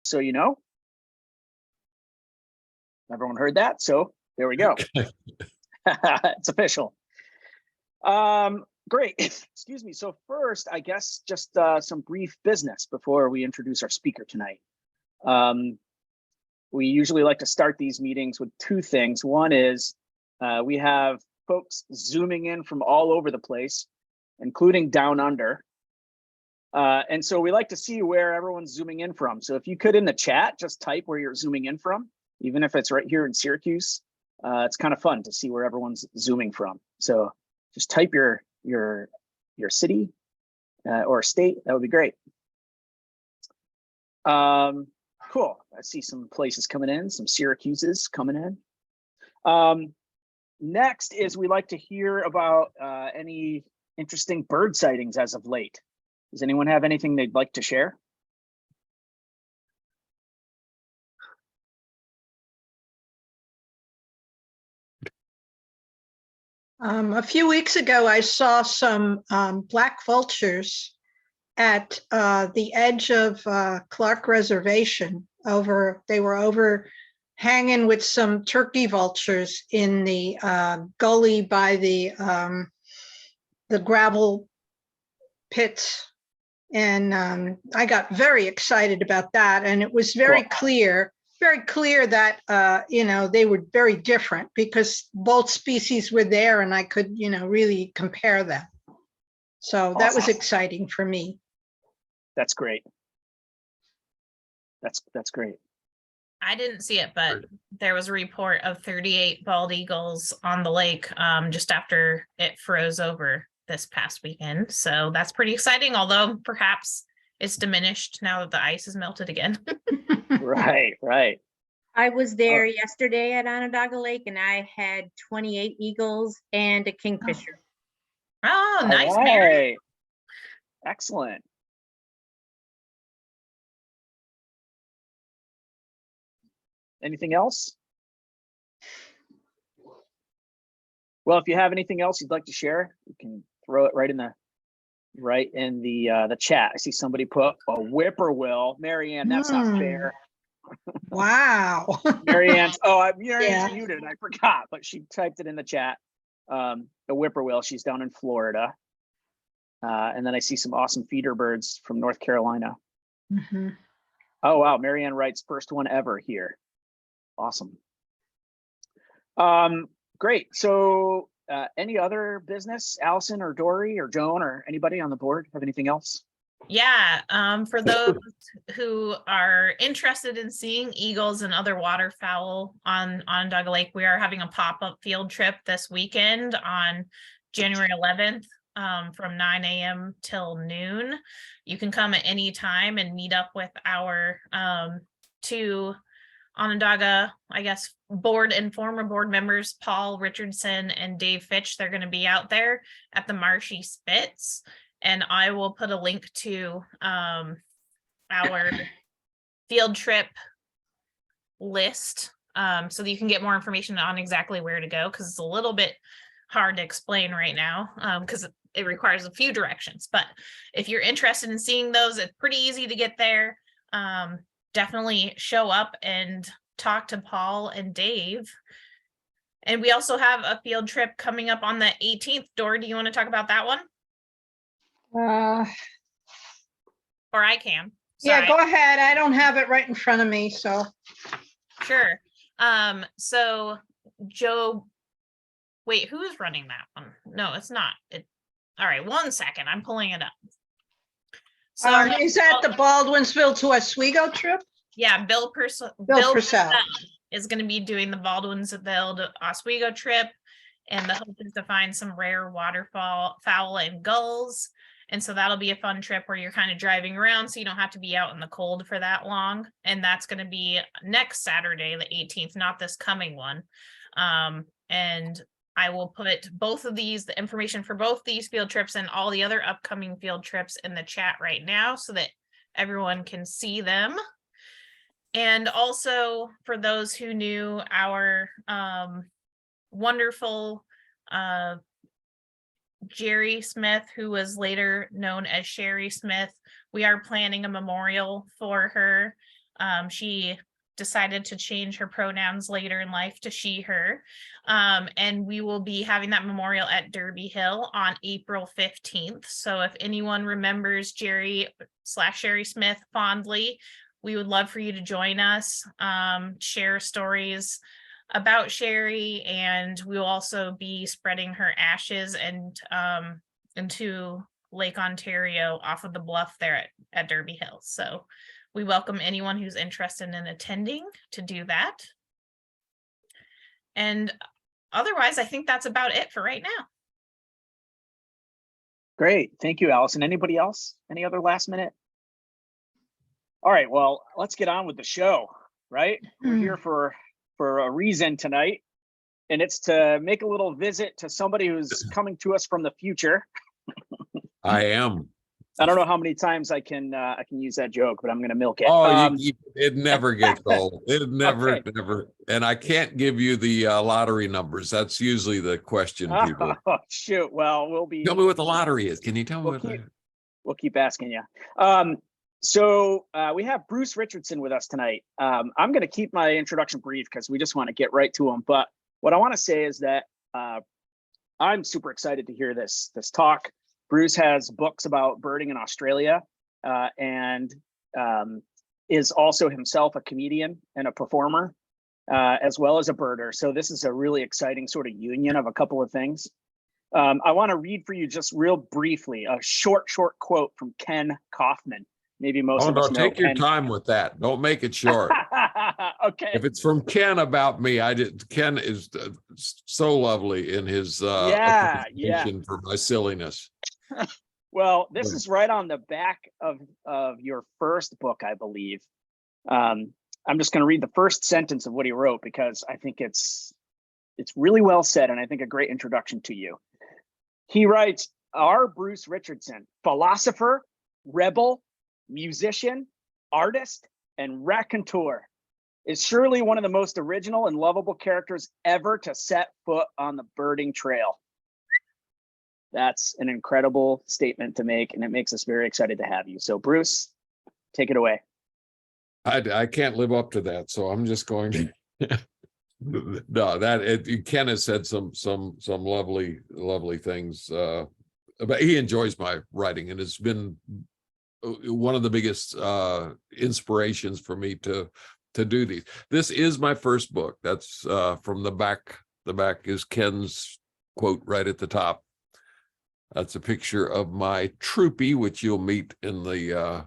so you know. Everyone heard that, so there we go. It's official. Great. Excuse me. So first, I guess just some brief business before we introduce our speaker tonight. We usually like to start these meetings with two things. One is we have folks zooming in from all over the place, including down under. And so we like to see where everyone's zooming in from. So if you could in the chat, just type where you're zooming in from, even if it's right here in Syracuse. It's kind of fun to see where everyone's zooming from. So just type your city or state. That would be great. Cool. I see some places coming in, some Syracuses coming in. Next is we like to hear about any interesting bird sightings as of late. Does anyone have anything they'd like to share? A few weeks ago, I saw some black vultures at the edge of Clark Reservation. They were over hanging with some turkey vultures in the gully by the gravel pits. And I got very excited about that. And it was very clear that, they were very different because both species were there and I could, really compare them. So that was exciting for me. That's great. That's great. I didn't see it, but there was a report of 38 bald eagles on the lake just after it froze over this past weekend. So that's pretty exciting, although perhaps it's diminished now that the ice is melted again. Right. I was there yesterday at Onondaga Lake and I had 28 eagles and a kingfisher. Oh, nice, Mary. Excellent. Anything else? Well, if you have anything else you'd like to share, you can throw it right in the chat. I see somebody put a whippoorwill. Marianne, that's not fair. Wow. Marianne's muted. I forgot, but she typed it in the chat. A whippoorwill. She's down in Florida. And then I see some awesome feeder birds from North Carolina. Mm-hmm. Oh, wow. Marianne writes first one ever here. Awesome. Great. So any other business, Allison or Dory or Joan or anybody on the board have anything else? Yeah, for those who are interested in seeing eagles and other waterfowl on Onondaga Lake, we are having a pop-up field trip this weekend on January 11th from 9 a.m. till noon. You can come at any time and meet up with our two Onondaga, I guess, board and former board members, Paul Richardson and Dave Fitch. They're going to be out there at the Marshy Spits. And I will put a link to our field trip list so that you can get more information on exactly where to go, because it's a little bit hard to explain right now because it requires a few directions. But if you're interested in seeing those, it's pretty easy to get there. Definitely show up and talk to Paul and Dave. And we also have a field trip coming up on the 18th. Dora, do you want to talk about that one? Or I can. Yeah, go ahead. I don't have it right in front of me, so. Sure. So Joe, wait, who is running that one? No, it's not. All right, 1 second. I'm pulling it up. So is that the Baldwinsville to Oswego trip? Yeah, Bill Purcell is going to be doing the Baldwinsville to Oswego trip, and the hope is to find some rare waterfowl and gulls. And so that'll be a fun trip where you're kind of driving around, so you don't have to be out in the cold for that long. And that's going to be next Saturday, the 18th, not this coming one. And I will put both of these, the information for both these field trips and all the other upcoming field trips in the chat right now so that everyone can see them. And also for those who knew our wonderful Jerry Smith, who was later known as Sherry Smith, we are planning a memorial for her She decided to change her pronouns later in life to she, her. And we will be having that memorial at Derby Hill on April 15th. So if anyone remembers Jerry/Sherry Smith fondly, we would love for you to join us, share stories about Sherry, and we will also be spreading her ashes and into Lake Ontario off of the bluff there at Derby Hill. So we welcome anyone who's interested in attending to do that. And otherwise, I think that's about it for right now. Great. Thank you, Allison. Anybody else? Any other last minute? All right, well, let's get on with the show, right? We're here for a reason tonight, and it's to make a little visit to somebody who's coming to us from the future. I am. I don't know how many times I can use that joke, but I'm going to milk it. Oh, it never gets old. It never, Okay. never. And I can't give you the lottery numbers. That's usually the question people. Oh, shoot. Well, we'll be. Tell me what the lottery is. Can you tell me We'll keep asking you. So we have Bruce Richardson with us tonight. I'm going to keep my introduction brief because we just want to get right to him. But what I want to say is that I'm super excited to hear this talk. Bruce has books about birding in Australia and is also himself a comedian and a performer, as well as a birder. So this is a really exciting sort of union of a couple of things. I want to read for you just real briefly a short quote from Ken Kaufman. Maybe most of us know take your time with that. Don't make it short. Okay. If it's from Ken about me, Ken is so lovely in his appreciation for my silliness. Well, this is right on the back of your first book, I believe. I'm just going to read the first sentence of what he wrote because I think it's really well said, and I think a great introduction to you. He writes, "Our Bruce Richardson, philosopher, rebel, musician, artist, and raconteur, is surely one of the most original and lovable characters ever to set foot on the birding trail." That's an incredible statement to make, and it makes us very excited to have you. So Bruce, take it away. I can't live up to that, so I'm just going to. No, Ken has said some lovely things, but he enjoys my writing, and it's been one of the biggest inspirations for me to do these. This is my first book. That's from the back. The back is Ken's quote right at the top. That's a picture of my troopy, which you'll meet in the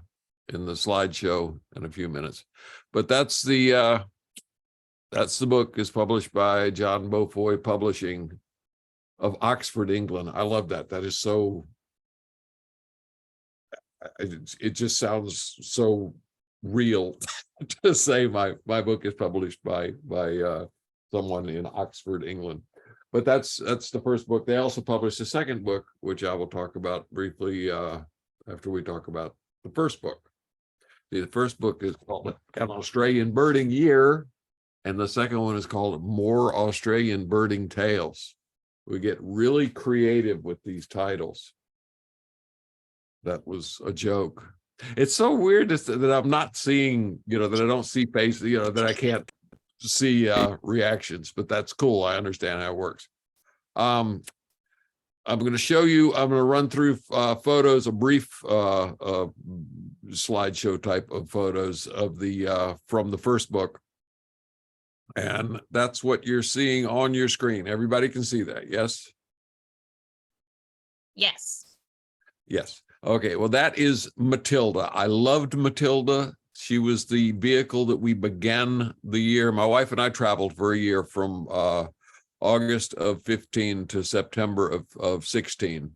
slideshow in a few minutes. But that's the book is published by John Beaufoy Publishing of Oxford, England. I love that. That is so. It just sounds so real to say my book is published by someone in Oxford, England. But that's the first book. They also published a second book, which I will talk about briefly after we talk about the first book. The first book is called An Australian Birding Year, and the second one is called More Australian Birding Tales. We get really creative with these titles. That was a joke. It's so weird that I'm not seeing, that I don't see faces, that I can't see reactions, but that's cool. I understand how it works. I'm going to show you, I'm going to run through photos, a brief slideshow type of photos of from the first book. And that's what you're seeing on your screen. Everybody can see that, yes? Yes. Yes. Okay, well, that is Matilda. I loved Matilda. She was the vehicle that we began the year. My wife and I traveled for a year from August of 15 to September of 16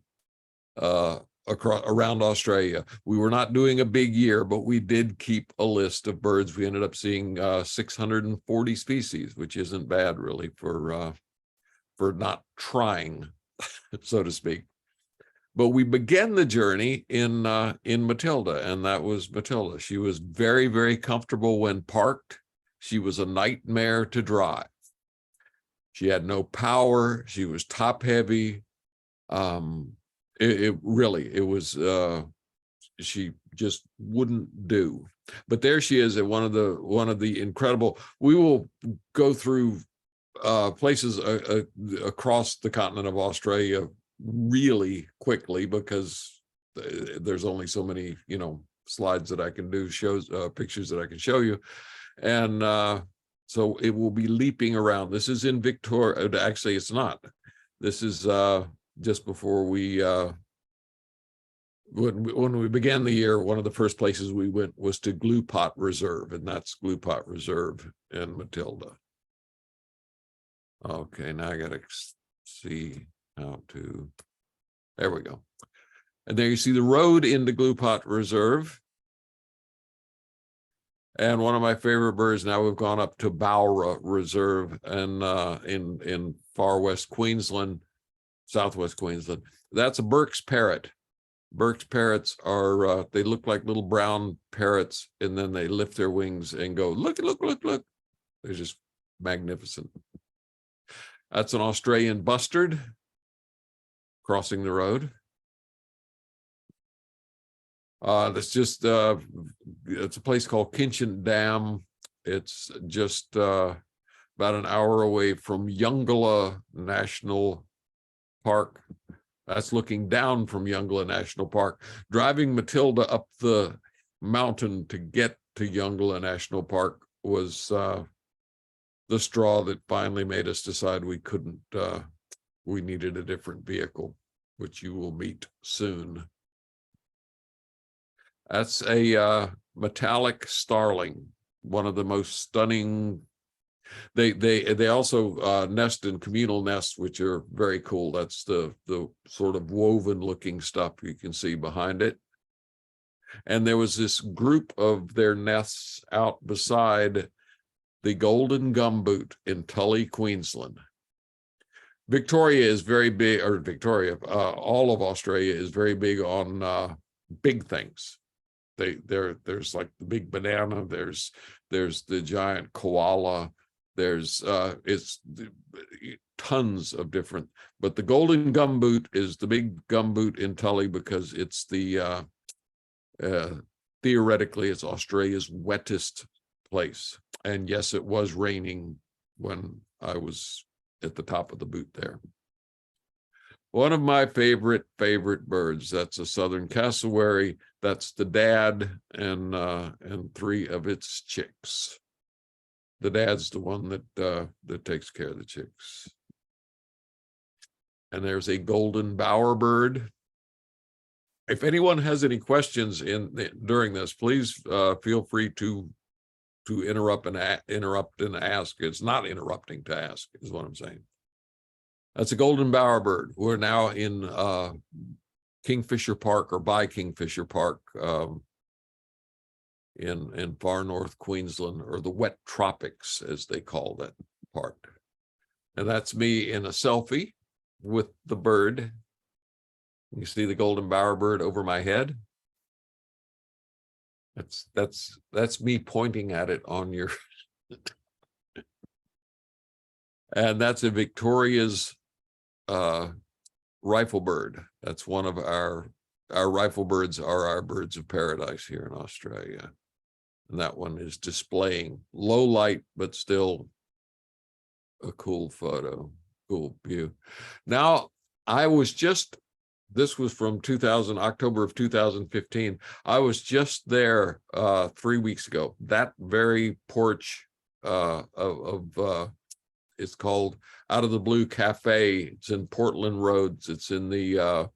around Australia. We were not doing a big year, but we did keep a list of birds. We ended up seeing 640 species, which isn't bad really for not trying, so to speak. But we began the journey in Matilda, and that was Matilda. She was very, very comfortable when parked. She was a nightmare to drive. She had no power. She was top heavy. It was she just wouldn't do. But there she is at one of the incredible. We will go through places across the continent of Australia really quickly because there's only so many, slides that I can do, shows, pictures that I can show you. And so it will be leaping around. This is in Victoria. Actually, it's not. This is just before we, when we began the year, one of the first places we went was to Glue Pot Reserve, and that's Glue Pot Reserve in Matilda. Okay, now I gotta see how to, there we go. And there you see the road into Glue Pot Reserve. And one of my favorite birds, now we've gone up to Bowra Reserve and in far west Queensland, southwest Queensland. That's a Burke's parrot. Burke's parrots are, they look like little brown parrots, and then they lift their wings and go, look, look, look, look. They're just magnificent. That's an Australian bustard crossing the road. That's just, it's a place called Kinchin Dam. It's just about an hour away from Yungala National Park. That's looking down from Yungala National Park. Driving Matilda up the mountain to get to Yungala National Park was the straw that finally made us decide we couldn't, we needed a different vehicle, which you will meet soon. That's a metallic starling, one of the most stunning. They also nest in communal nests, which are very cool. That's the sort of woven looking stuff you can see behind it. And there was this group of their nests out beside the golden gumboot in Tully, Queensland. Victoria is very big, or Victoria, all of Australia is very big on big things. There's like the big banana, there's the giant koala, there's it's tons of different, but the golden gumboot is the big gumboot in Tully because it's the theoretically it's Australia's wettest place. And yes, it was raining when I was at the top of the boot there. One of my favorite birds, that's a southern cassowary. That's the dad and 3 of its chicks. The dad's the one that takes care of the chicks. And there's a golden bowerbird. If anyone has any questions during this, please feel free to interrupt and ask. It's not interrupting to ask, is what I'm saying. That's a golden bowerbird. We're now in Kingfisher Park, or by Kingfisher Park, in far north Queensland, or the wet tropics, as they call that part. And that's me in a selfie with the bird. You see the golden bowerbird over my head. That's me pointing at it on your. And that's a Victoria's rifle bird. That's one of our rifle birds are our birds of paradise here in Australia. And that one is displaying low light, but still a cool photo, cool view. Now, this was from October of 2015. I was just there 3 weeks ago. That very porch it's called Out of the Blue Cafe. It's in Portland Roads. It's in the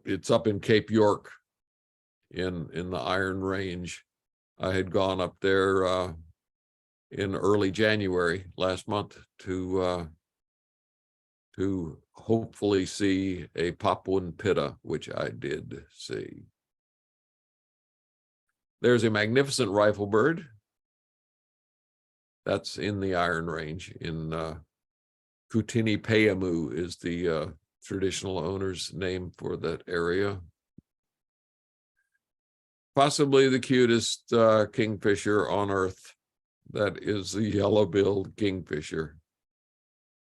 it's up in Cape York in the Iron Range. I had gone up there in early January last month to hopefully see a Papuan pitta, which I did see. There's a magnificent rifle bird. That's in the Iron Range in Kutini Payamu is the traditional owner's name for that area. Possibly the cutest kingfisher on earth. That is the yellow-billed kingfisher.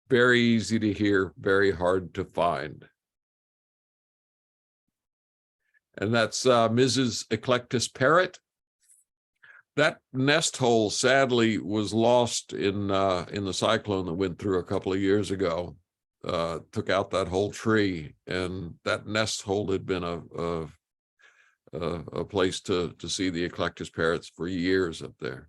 Very easy to hear, very hard to find. And that's Mrs. Eclectus parrot. That nest hole sadly was lost in the cyclone that went through a couple of years ago. Took out that whole tree, and that nest hole had been a place to see the Eclectus parrots for years up there.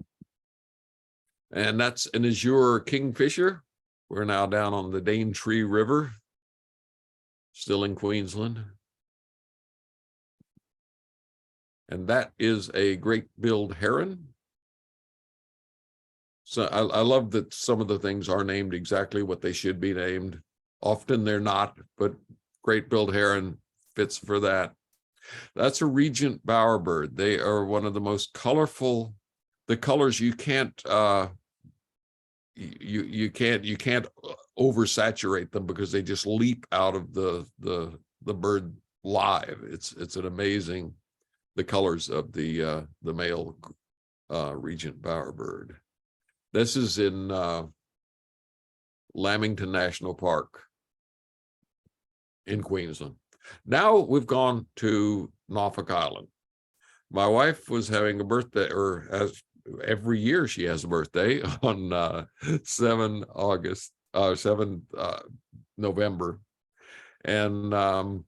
And that's an azure kingfisher. We're now down on the Daintree River, still in Queensland. And that is a great-billed heron. So I love that some of the things are named exactly what they should be named. Often they're not, but great-billed heron fits for that. That's a regent bowerbird. They are one of the most colorful. The colors you can't you can't oversaturate them because they just leap out of the bird live. It's an amazing, the colors of the male regent bowerbird. This is in Lamington National Park in Queensland. Now we've gone to Norfolk Island. My wife was having a birthday, or as every year she has a birthday on 7 November. And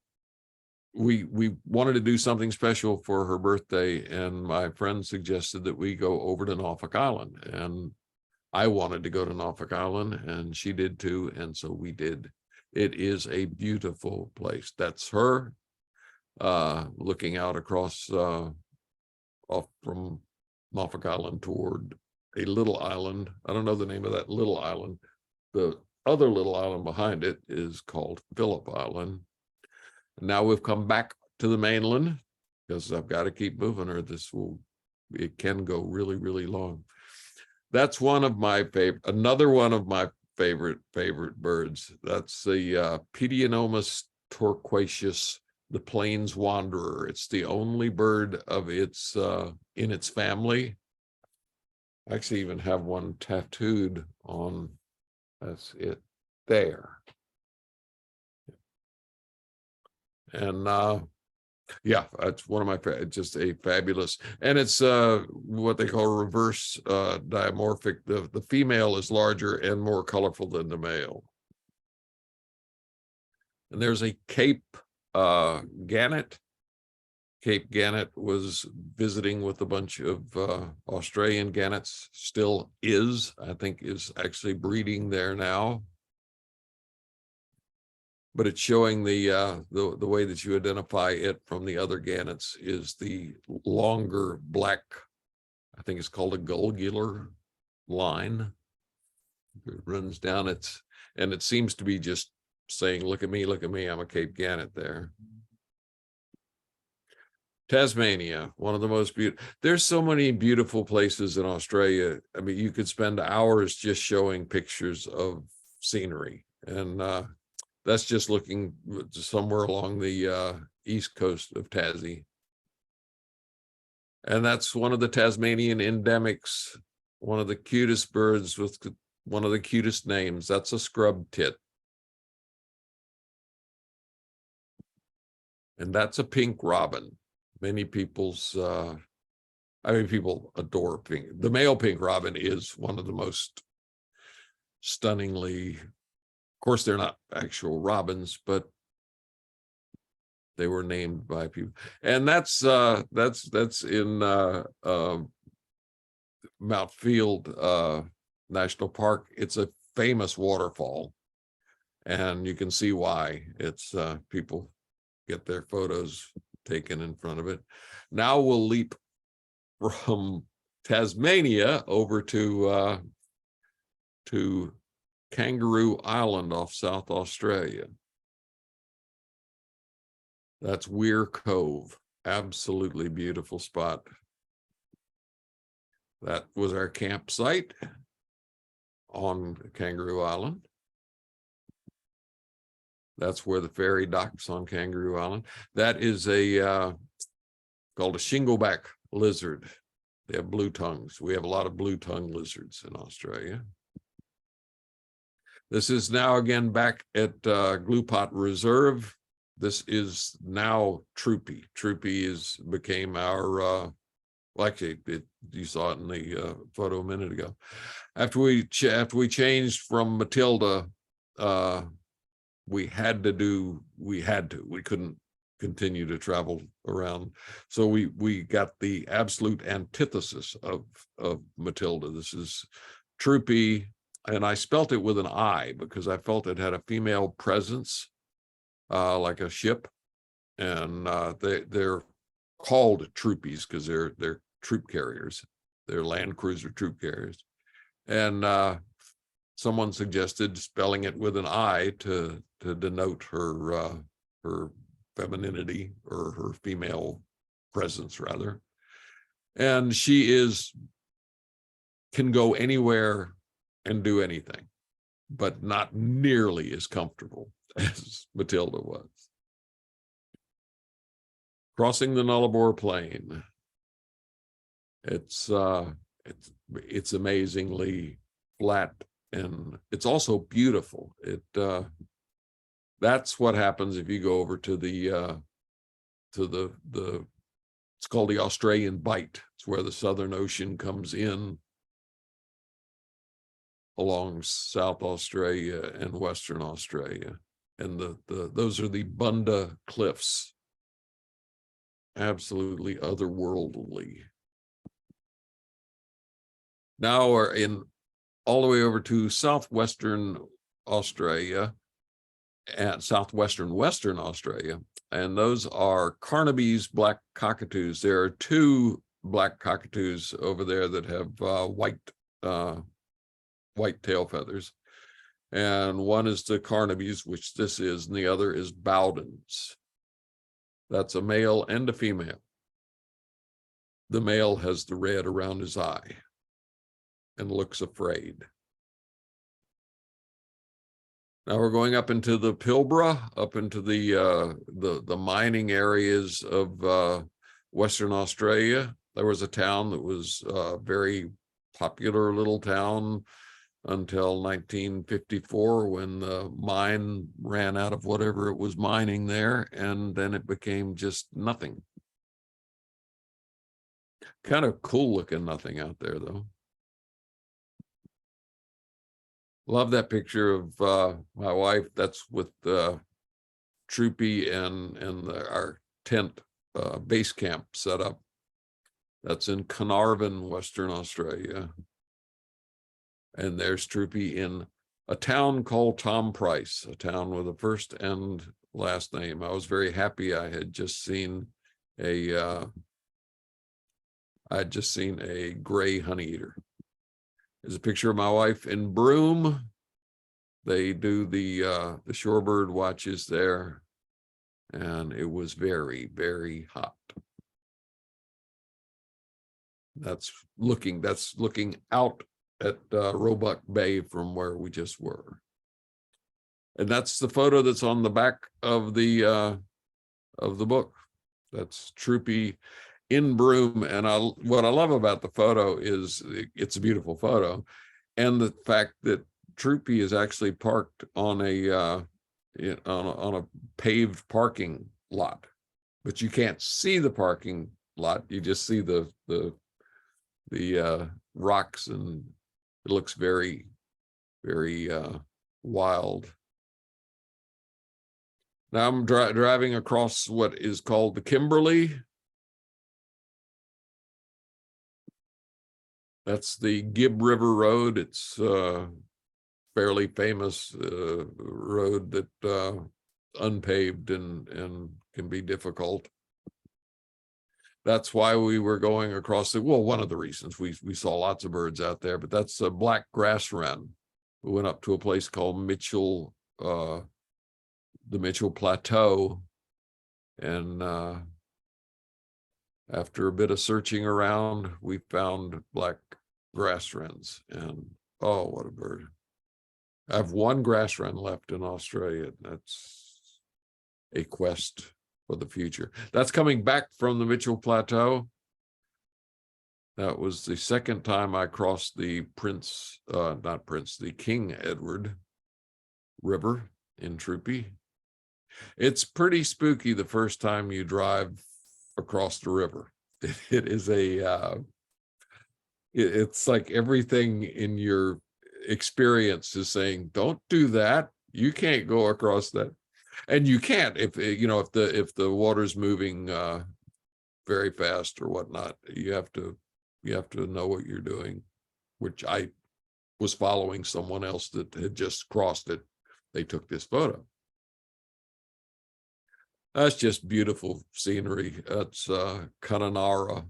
we wanted to do something special for her birthday, and my friend suggested that we go over to Norfolk Island. And I wanted to go to Norfolk Island, and she did too, and so we did. It is a beautiful place. That's her looking out across off from Norfolk Island toward a little island. I don't know the name of that little island. The other little island behind it is called Phillip Island. Now we've come back to the mainland because I've got to keep moving, or it can go really, really long. That's one of my favorite, another one of my favorite birds. That's the Pedionomus torquaceus, the plains wanderer. It's the only bird of its in its family. I actually even have one tattooed on. That's it there. And yeah, that's one of my, just a fabulous, and it's what they call reverse dimorphic. The female is larger and more colorful than the male. And there's a Cape gannet. Cape gannet was visiting with a bunch of Australian gannets, still is, I think is actually breeding there now. But it's showing the way that you identify it from the other gannets is the longer black, I think it's called a gulgular line. It runs down its, and it seems to be just saying, look at me, I'm a Cape gannet there. Tasmania, one of the most beautiful. There's so many beautiful places in Australia. I mean, you could spend hours just showing pictures of scenery, and that's just looking somewhere along the east coast of Tassie. And that's one of the Tasmanian endemics, one of the cutest birds with one of the cutest names. That's a scrub tit. And that's a pink robin. Many people's, people adore pink. The male pink robin is one of the most stunningly, of course, they're not actual robins, but they were named by people. And that's in Mount Field National Park. It's a famous waterfall, and you can see why. It's people get their photos taken in front of it. Now we'll leap from Tasmania over to Kangaroo Island off South Australia. That's Weir Cove, absolutely beautiful spot. That was our campsite on Kangaroo Island. That's where the ferry docks on Kangaroo Island. That is a called a shingleback lizard. They have blue tongues. We have a lot of blue tongue lizards in Australia. This is now again back at Glue Pot Reserve. this is now Troopy. Troopy became our, well, actually, you saw it in the photo a minute ago. After we changed from Matilda, we couldn't continue to travel around. So we got the absolute antithesis of Matilda. This is Troopy, and I spelt it with an I because I felt it had a female presence, like a ship. And they're called Troopies because they're troop carriers. They're land cruiser troop carriers. And someone suggested spelling it with an I to denote her femininity, or her female presence rather. And she can go anywhere and do anything, but not nearly as comfortable as Matilda was. Crossing the Nullarbor Plain. It's amazingly flat, and it's also beautiful. That's what happens if you go over to the it's called the Australian Bight. It's where the Southern Ocean comes in along South Australia and Western Australia. And those are the Bunda Cliffs. Absolutely otherworldly. Now we're all the way over to southwestern Australia and southwestern Western Australia, and those are Carnaby's black cockatoos. There are two black cockatoos over there that have white tail feathers, and one is the Carnaby's, which this is, and the other is Bowden's. That's a male and a female. The male has the red around his eye and looks afraid. Now we're going up into the Pilbara, up into the mining areas of Western Australia. There was a town that was a very popular little town until 1954, when the mine ran out of whatever it was mining there, and then it became just nothing. Kind of cool looking nothing out there, though. Love that picture of my wife. That's with Troopy and our tent base camp set up. That's in Carnarvon, Western Australia. And there's Troopy in a town called Tom Price, a town with a first and last name. I was very happy. I had just seen a gray honeyeater. There's a picture of my wife in Broome. They do the shorebird watches there, and it was very, very hot. That's looking out at Roebuck Bay from where we just were. And that's the photo that's on the back of the book. That's Troopy in Broome. And what I love about the photo is it's a beautiful photo, and the fact that Troopy is actually parked on a paved parking lot, but you can't see the parking lot. You just see the rocks, and it looks very, very wild. Now I'm driving across what is called the Kimberley. That's the Gibb River Road. It's a fairly famous road that unpaved and can be difficult. That's why we were going across one of the reasons we saw lots of birds out there, but that's a black grass wren. We went up to a place called Mitchell, the Mitchell Plateau, and after a bit of searching around, we found black grass wrens, and oh, what a bird. I have one grass wren left in Australia. That's a quest for the future. That's coming back from the Mitchell Plateau. That was the second time I crossed the the King Edward River in Troopy. It's pretty spooky the first time you drive across the river. It is it's like everything in your experience is saying, don't do that. You can't go across that. And you can't if the water's moving very fast or whatnot. You have to know what you're doing, which I was following someone else that had just crossed it. They took this photo. That's just beautiful scenery. That's Connemara.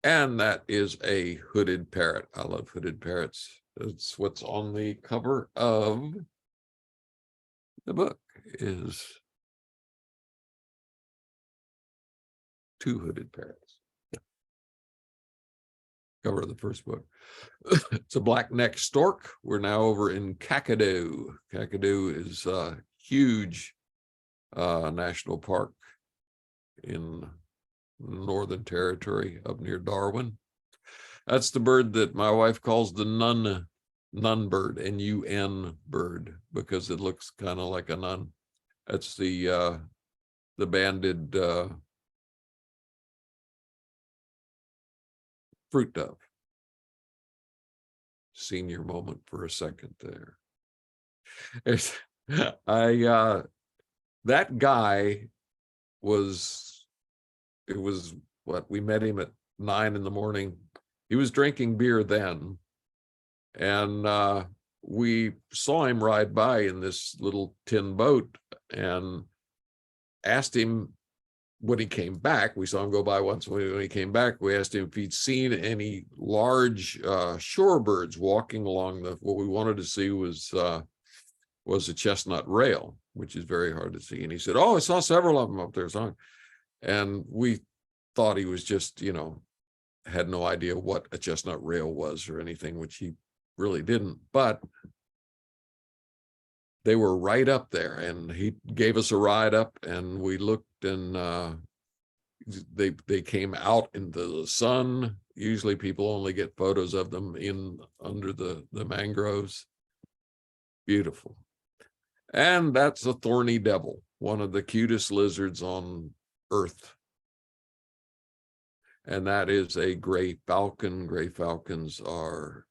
And that is a hooded parrot. I love hooded parrots. That's what's on the cover of the book, is 2 hooded parrots. Cover of the first book. It's a black-necked stork. We're now over in Kakadu. Kakadu is a huge national park in Northern Territory up near Darwin. That's the bird that my wife calls the nun bird, N-U-N bird, because it looks kind of like a nun. That's the banded fruit dove. Senior moment for a second there. That guy was, it was what, we met him at 9 in the morning. He was drinking beer then. And we saw him ride by in this little tin boat and asked him when he came back. We saw him go by once. When he came back, we asked him if he'd seen any large shorebirds walking along what we wanted to see was a chestnut rail, which is very hard to see. And he said, "Oh, I saw several of them up there." And we thought he was just, had no idea what a chestnut rail was or anything, which he really didn't. But they were right up there, and he gave us a ride up, and we looked, and they came out into the sun. Usually people only get photos of them under the mangroves. Beautiful. And that's a thorny devil, one of the cutest lizards on Earth. And that is a gray falcon. Gray falcons are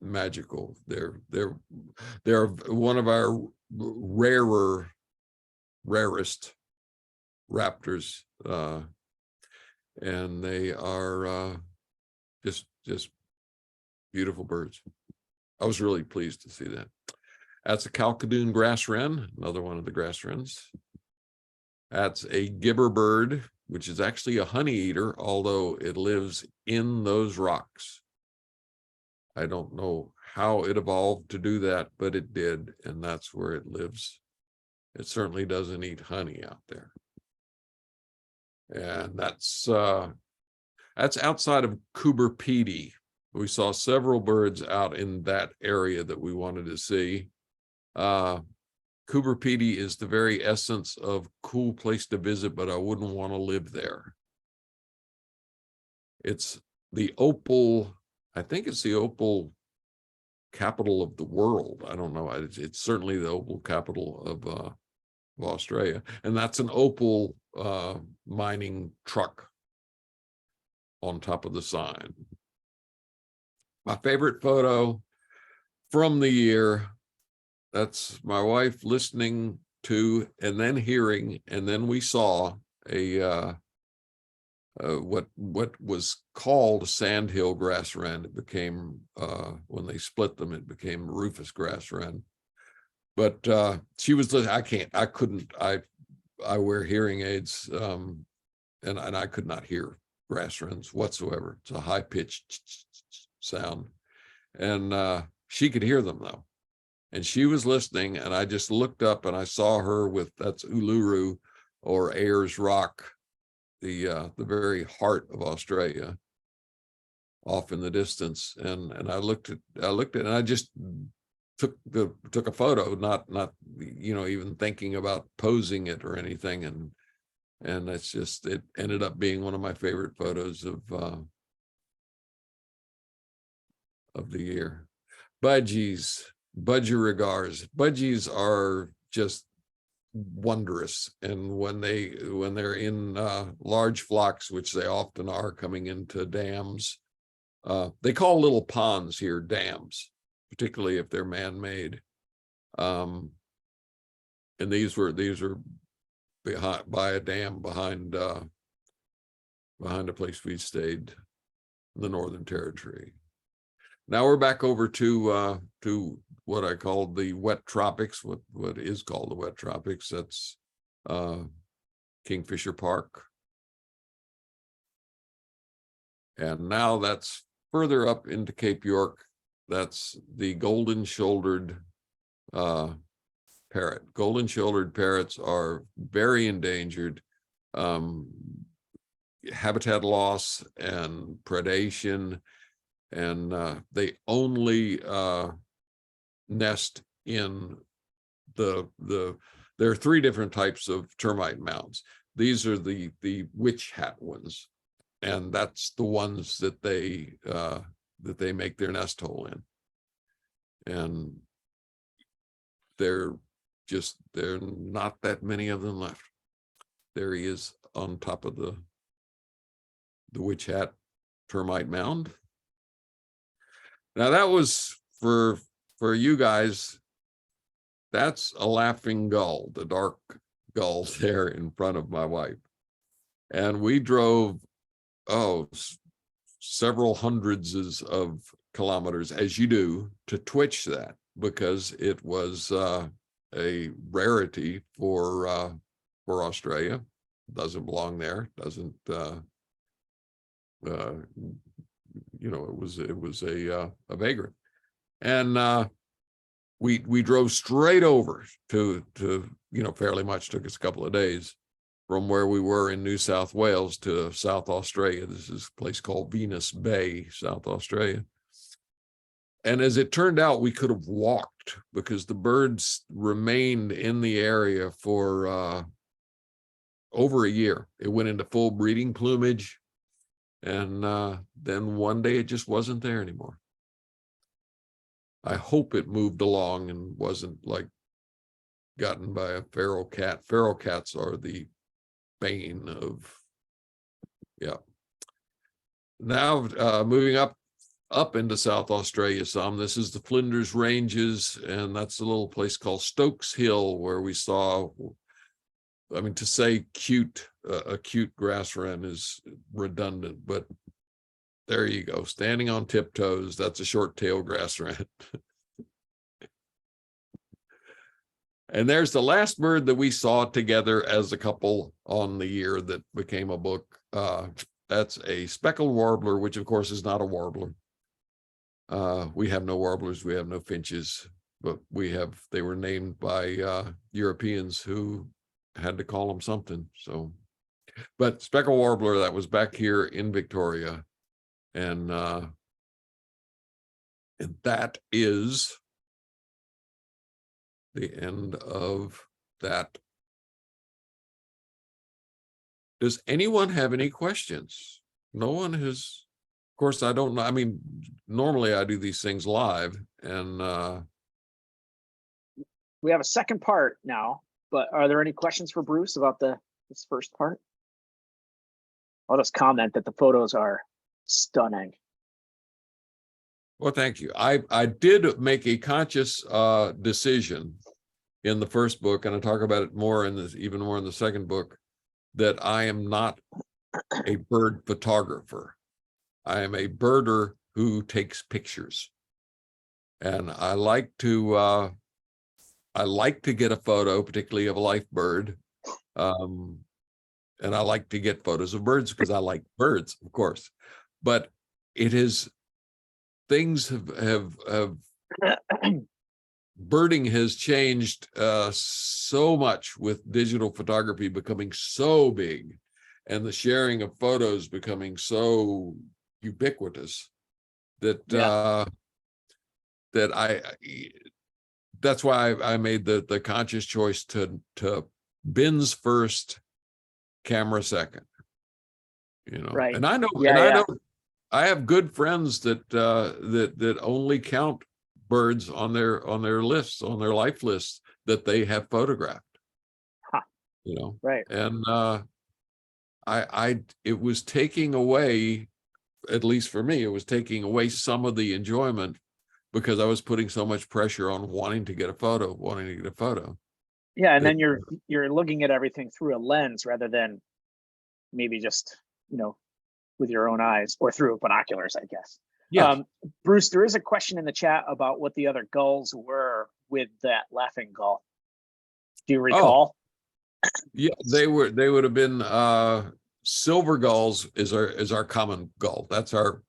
magical. They're one of our rarest raptors, and they are just beautiful birds. I was really pleased to see that. That's a Calcadoon grass wren, another one of the grass wrens. That's a gibber bird, which is actually a honey eater, although it lives in those rocks. I don't know how it evolved to do that, but it did, and that's where it lives. It certainly doesn't eat honey out there. And that's outside of Coober Pedy. We saw several birds out in that area that we wanted to see. Coober Pedy is the very essence of cool place to visit, but I wouldn't want to live there. It's the opal, I think it's the opal capital of the world. I don't know. It's certainly the opal capital of Australia. And that's an opal mining truck on top of the sign. My favorite photo from the year, that's my wife listening to and then hearing, and then we saw a what was called sandhill grass wren. It became when they split them, it became Rufus grass wren. But she was, I wear hearing aids, and I could not hear grass wrens whatsoever. It's a high pitched sound, and she could hear them though. And she was listening, and I just looked up and I saw her that's Uluru, or Ayers Rock, the very heart of Australia, off in the distance. And I looked at it, and I just took a photo, not even thinking about posing it or anything. And it ended up being one of my favorite photos of the year. budgies, budgerigars. Budgies are just wondrous, and when they're in large flocks, which they often are coming into dams, they call little ponds here dams, particularly if they're man-made. And these were behind by a dam behind a place we stayed in the Northern Territory. Now we're back over to what I call the wet tropics, what is called the wet tropics. That's Kingfisher Park. And now that's further up into Cape York. That's the golden-shouldered parrot. Golden-shouldered parrots are very endangered. Habitat loss and predation, and they only nest in there are 3 different types of termite mounds. These are the witch hat ones, and that's the ones that they make their nest hole in. And they're not that many of them left. There he is on top of the witch hat termite mound. Now that was for you guys, that's a laughing gull, the dark gull there in front of my wife. And we drove, several hundreds of kilometers, as you do, to twitch that, because it was a rarity for Australia. Doesn't belong there, doesn't, it was a vagrant. And we drove straight over to fairly much, took us a couple of days from where we were in New South Wales to South Australia. This is a place called Venus Bay, South Australia. And as it turned out, we could have walked because the birds remained in the area for over a year. It went into full breeding plumage. And then one day it just wasn't there anymore. I hope it moved along and wasn't like gotten by a feral cat. Feral cats are the bane of, yeah. Now moving up into South Australia some. This is the Flinders Ranges, and that's a little place called Stokes Hill where we saw, I mean, to say a cute grass wren is redundant, but there you go, standing on tiptoes. That's a short-tailed grass wren. And there's the last bird that we saw together as a couple on the year that became a book. That's a speckled warbler, which of course is not a warbler. We have no warblers, we have no finches, but they were named by Europeans who had to call them something. So, but speckled warbler, that was back here in Victoria. And that is the end of that. Does anyone have any questions? No one has. Of course, I don't know. I mean, normally I do these things live, and we have a second part now, but are there any questions for Bruce about this first part? I'll just comment that the photos are stunning. Well, thank you. I did make a conscious decision in the first book, and I talk about it more even more in the second book, that I am not a bird photographer. I am a birder who takes pictures, and I like to get a photo, particularly of a life bird, and I like to get photos of birds because I like birds, of course. But things have birding has changed so much with digital photography becoming so big, and the sharing of photos becoming so ubiquitous that that's why I made the conscious choice to bins first, camera second. Right. And I know, I have good friends that only count birds on their lists, on their life lists that they have photographed. Huh. You know, Right. and it was taking away, at least for me, it was taking away some of the enjoyment because I was putting so much pressure on wanting to get a photo. Yeah, and That- then you're looking at everything through a lens rather than maybe just, you know, with your own eyes or through binoculars, I guess. Yes. Bruce, there is a question in the chat about what the other gulls were with that laughing gull. Do you recall? Yeah, they would have been silver gulls is our common gull. That's our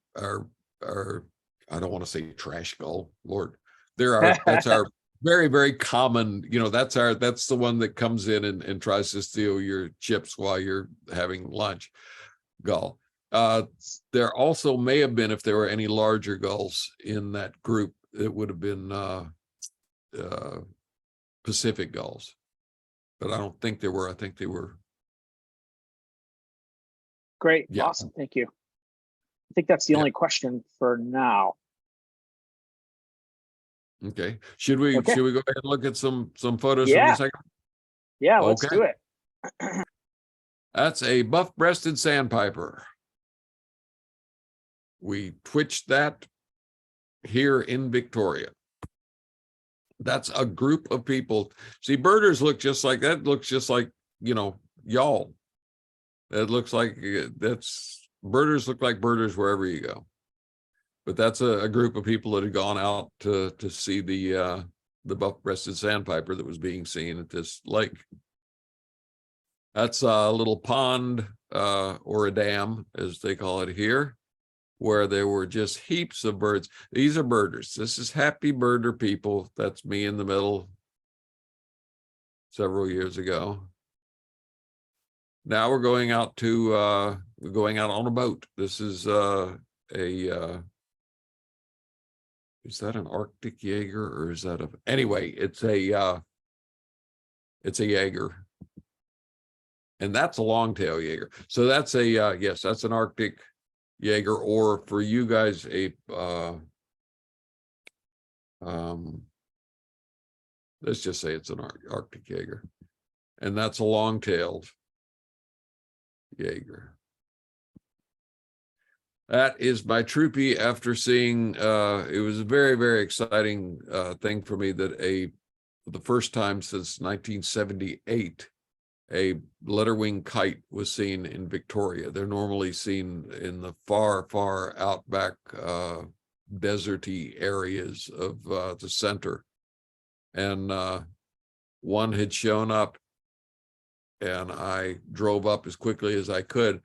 I don't want to say trash gull, Lord. That's our very, very common, you know, that's the one that comes in and tries to steal your chips while you're having lunch. Gull. There also may have been, if there were any larger gulls in that group, it would have been Pacific gulls. But I don't think there were. I think they were. Great. Yeah. Awesome. Thank you. I think that's the only question for now. Okay. Should we go ahead and look at some photos from the second? Yeah, let's do it. That's a buff-breasted sandpiper. We twitched that here in Victoria. That's a group of people. See, birders look just like that. Looks just like, you know, y'all. It looks like birders look like birders wherever you go. But that's a group of people that had gone out to see the buff-breasted sandpiper that was being seen at this lake. That's a little pond or a dam, as they call it here, where there were just heaps of birds. These are birders. This is happy birder people. That's me in the middle several years ago. Now we're going out on a boat. This is is that an Arctic Jaeger or is that anyway, it's a Jaeger. And that's a longtail Jaeger. So that's yes, that's an Arctic Jaeger, or for you guys, let's just say it's an Arctic Jaeger. And that's a long-tailed Jaeger. That is my troopy after seeing, it was a very, very exciting thing for me that for the first time since 1978, a letterwing kite was seen in Victoria. They're normally seen in the far, far outback deserty areas of the center. And one had shown up and I drove up as quickly as I could,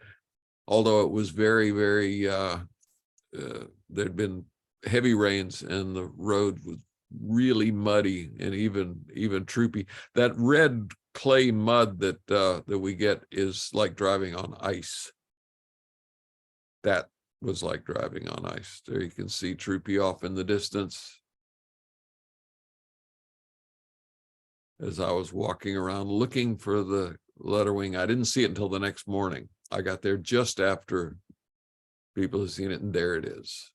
although it was very, very, there'd been heavy rains and the road was really muddy and even troopy. That red clay mud that we get is like driving on ice. That was like driving on ice. There you can see Troopy off in the distance as I was walking around looking for the letterwing. I didn't see it until the next morning. I got there just after people had seen it, and there it is.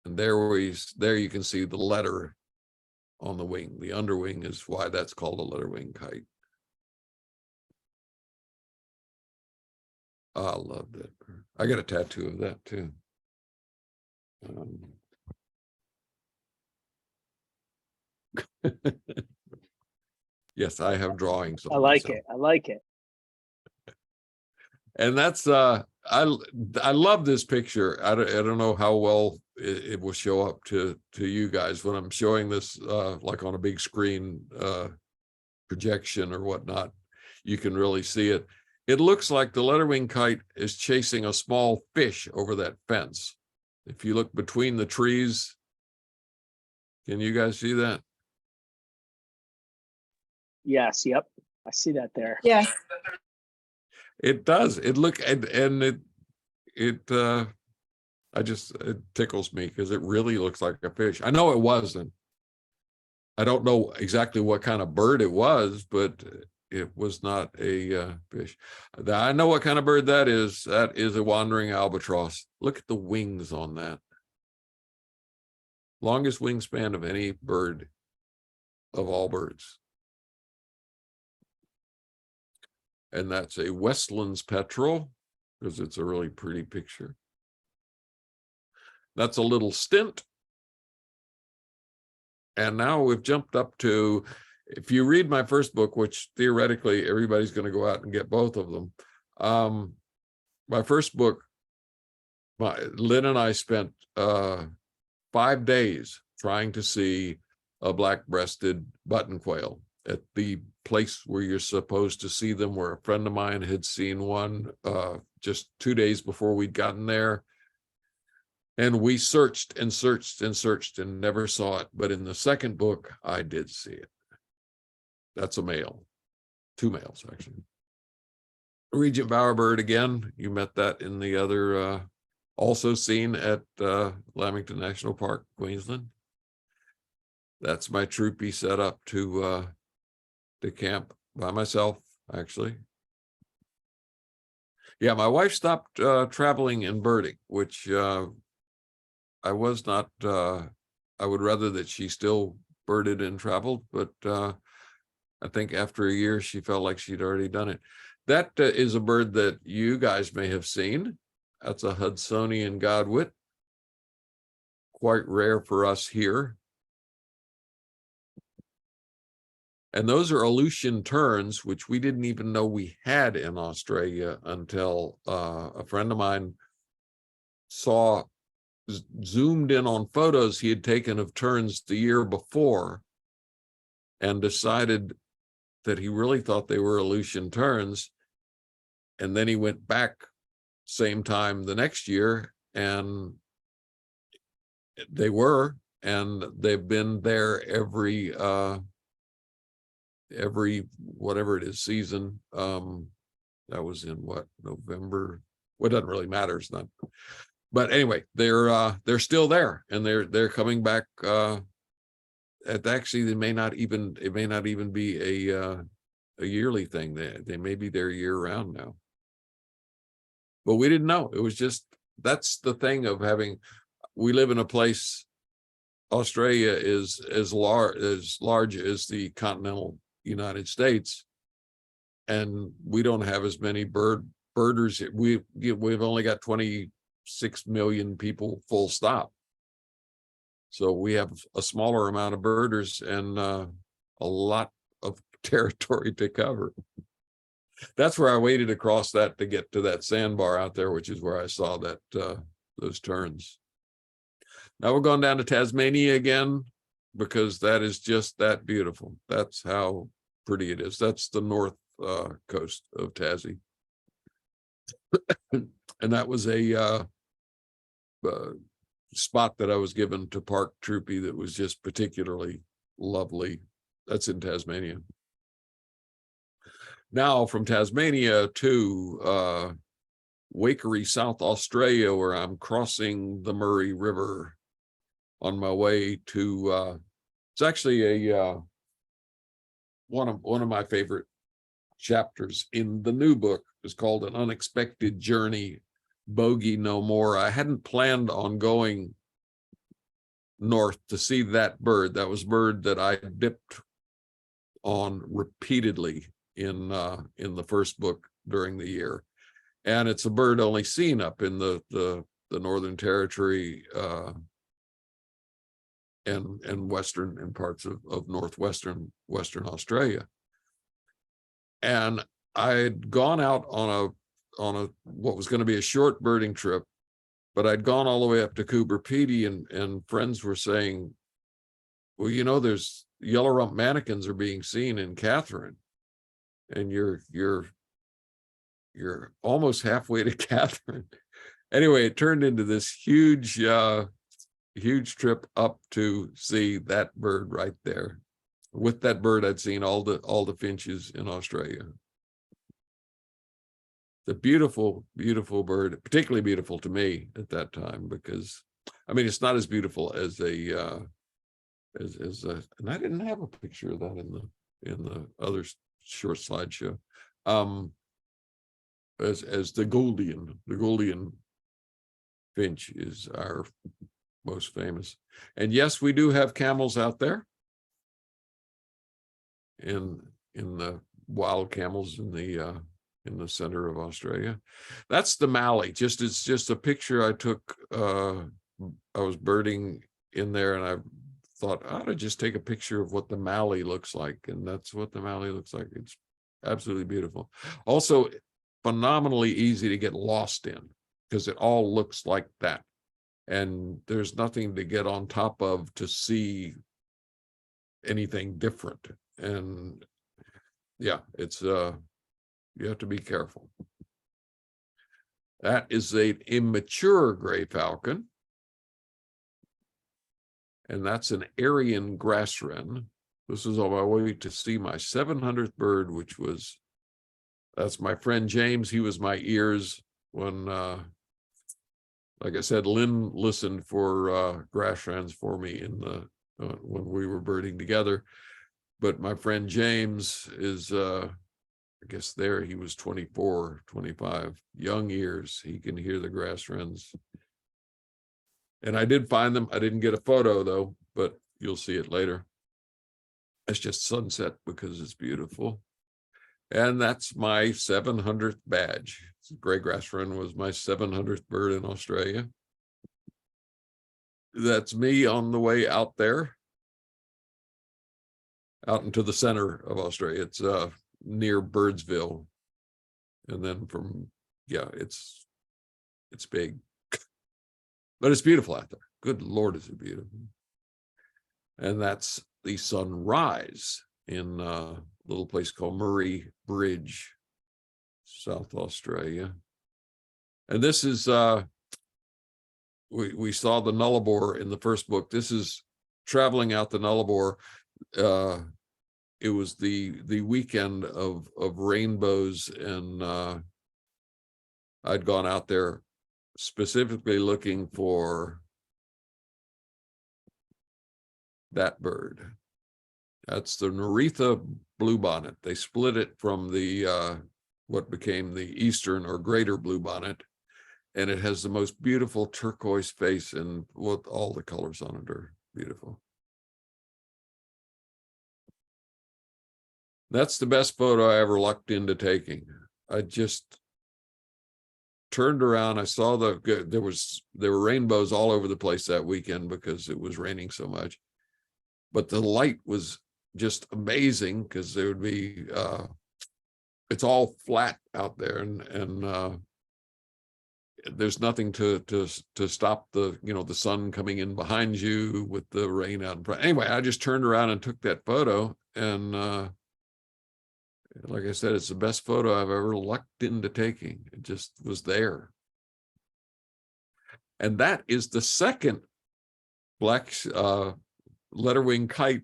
And there you can see the letter on the wing. The underwing is why that's called a letterwing kite. I love that. I got a tattoo of that too. Yes, I have drawings. I like it. I like it. And that's I love this picture. I don't know how well it will show up to you guys when I'm showing this like on a big screen projection or whatnot. You can really see it. It looks like the letterwing kite is chasing a small fish over that fence. If you look between the trees, can you guys see that? Yes. Yep. I see that there. Yes. It does. It tickles me because it really looks like a fish. I know it wasn't. I don't know exactly what kind of bird it was, but it was not a fish. I know what kind of bird that is. That is a wandering albatross. Look at the wings on that. longest wingspan of any bird, of all birds. And that's a Westland's petrel, because it's a really pretty picture. That's a little stint. And now we've jumped up to, if you read my first book, which theoretically everybody's going to go out and get both of them. My first book, Lynn and I spent 5 days trying to see a black-breasted button quail at the place where you're supposed to see them, where a friend of mine had seen one just 2 days before we'd gotten there. And we searched and searched and searched and never saw it. But in the second book, I did see it. That's a male, 2 males, actually. Regent bowerbird, again, you met that in the other, also seen at Lamington National Park, Queensland. That's my troopy set up to camp by myself, actually. Yeah, my wife stopped traveling and birding, which I was not, I would rather that she still birded and traveled, but I think after a year, she felt like she'd already done it. That is a bird that you guys may have seen. That's a Hudsonian godwit. Quite rare for us here. And those are Aleutian terns, which we didn't even know we had in Australia until a friend of mine zoomed in on photos he had taken of terns the year before and decided that he really thought they were Aleutian terns. And then he went back same time the next year and they were, and they've been there every whatever it is season. That was in what, November? Well, it doesn't really matter. It's not. But anyway, they're still there, and they're coming back. Actually, it may not even be a yearly thing. They may be there year round now. But we didn't know. It was just, that's the thing of having. We live in a place. Australia is as large as the continental United States, and we don't have as many birders. We've only got 26 million people, full stop. So we have a smaller amount of birders and a lot of territory to cover. That's where I waded across that to get to that sandbar out there, which is where I saw that those terns. Now we're going down to Tasmania again, because that is just that beautiful. That's how pretty it is. That's the north coast of Tassie. And that was a spot that I was given to park troopy that was just particularly lovely. That's in Tasmania. Now from Tasmania to Waikerie, South Australia, where I'm crossing the Murray River on my way to it's actually a one of my favorite chapters in the new book. Is called An Unexpected Journey, Bogey No More. I hadn't planned on going north to see that bird. That was a bird that I dipped on repeatedly in the first book during the year, and it's a bird only seen up in the Northern Territory and western and parts of Western Australia. And I had gone out on a what was going to be a short birding trip, but I'd gone all the way up to Coober Pedy, and friends were saying, well, you know, there's yellow rump manakins are being seen in Catherine, and you're almost halfway to Catherine. Anyway, it turned into this huge trip up to see that bird right there. With that bird, I'd seen all the finches in Australia. The beautiful, beautiful bird, particularly beautiful to me at that time, because I mean, it's not as beautiful as and I didn't have a picture of that in the other short slideshow. As the Gouldian finch is our most famous. And yes, we do have camels out there. In the wild camels in the center of Australia. That's the Mallee. It's just a picture I took. I was birding in there, and I thought I ought to just take a picture of what the Mallee looks like, and that's what the Mallee looks like. It's absolutely beautiful. Also, phenomenally easy to get lost in because it all looks like that, and there's nothing to get on top of to see anything different. And yeah, it's you have to be careful. That is an immature gray falcon, and that's an Aryan grass wren. This is on my way to see my 700th bird, which was, that's my friend James. He was my ears when, like I said, Lynn listened for grass wrens for me in the when we were birding together. But my friend James is, I guess there he was 24, 25, young ears. He can hear the grass wrens. And I did find them. I didn't get a photo though, but you'll see it later. It's just sunset because it's beautiful. And that's my 700th badge. Gray grass wren was my 700th bird in Australia. That's me on the way out there, out into the center of Australia. It's near Birdsville. And then from, yeah, it's big, but it's beautiful out there. Good Lord, is it beautiful. And that's the sunrise in a little place called Murray Bridge, South Australia. And this is, we saw the Nullarbor in the first book. This is traveling out the Nullarbor. It was the weekend of rainbows, and I'd gone out there specifically looking for that bird. That's the Neretha bluebonnet. They split it from the what became the eastern or greater bluebonnet, and it has the most beautiful turquoise face, and what all the colors on it are beautiful. That's the best photo I ever lucked into taking. I just turned around. I saw there were rainbows all over the place that weekend because it was raining so much, but the light was just amazing because there would be it's all flat out there, and there's nothing to stop the the sun coming in behind you with the rain out in front. Anyway, I just turned around and took that photo, and like I said, it's the best photo I've ever lucked into taking. It just was there. And that is the second black letterwing kite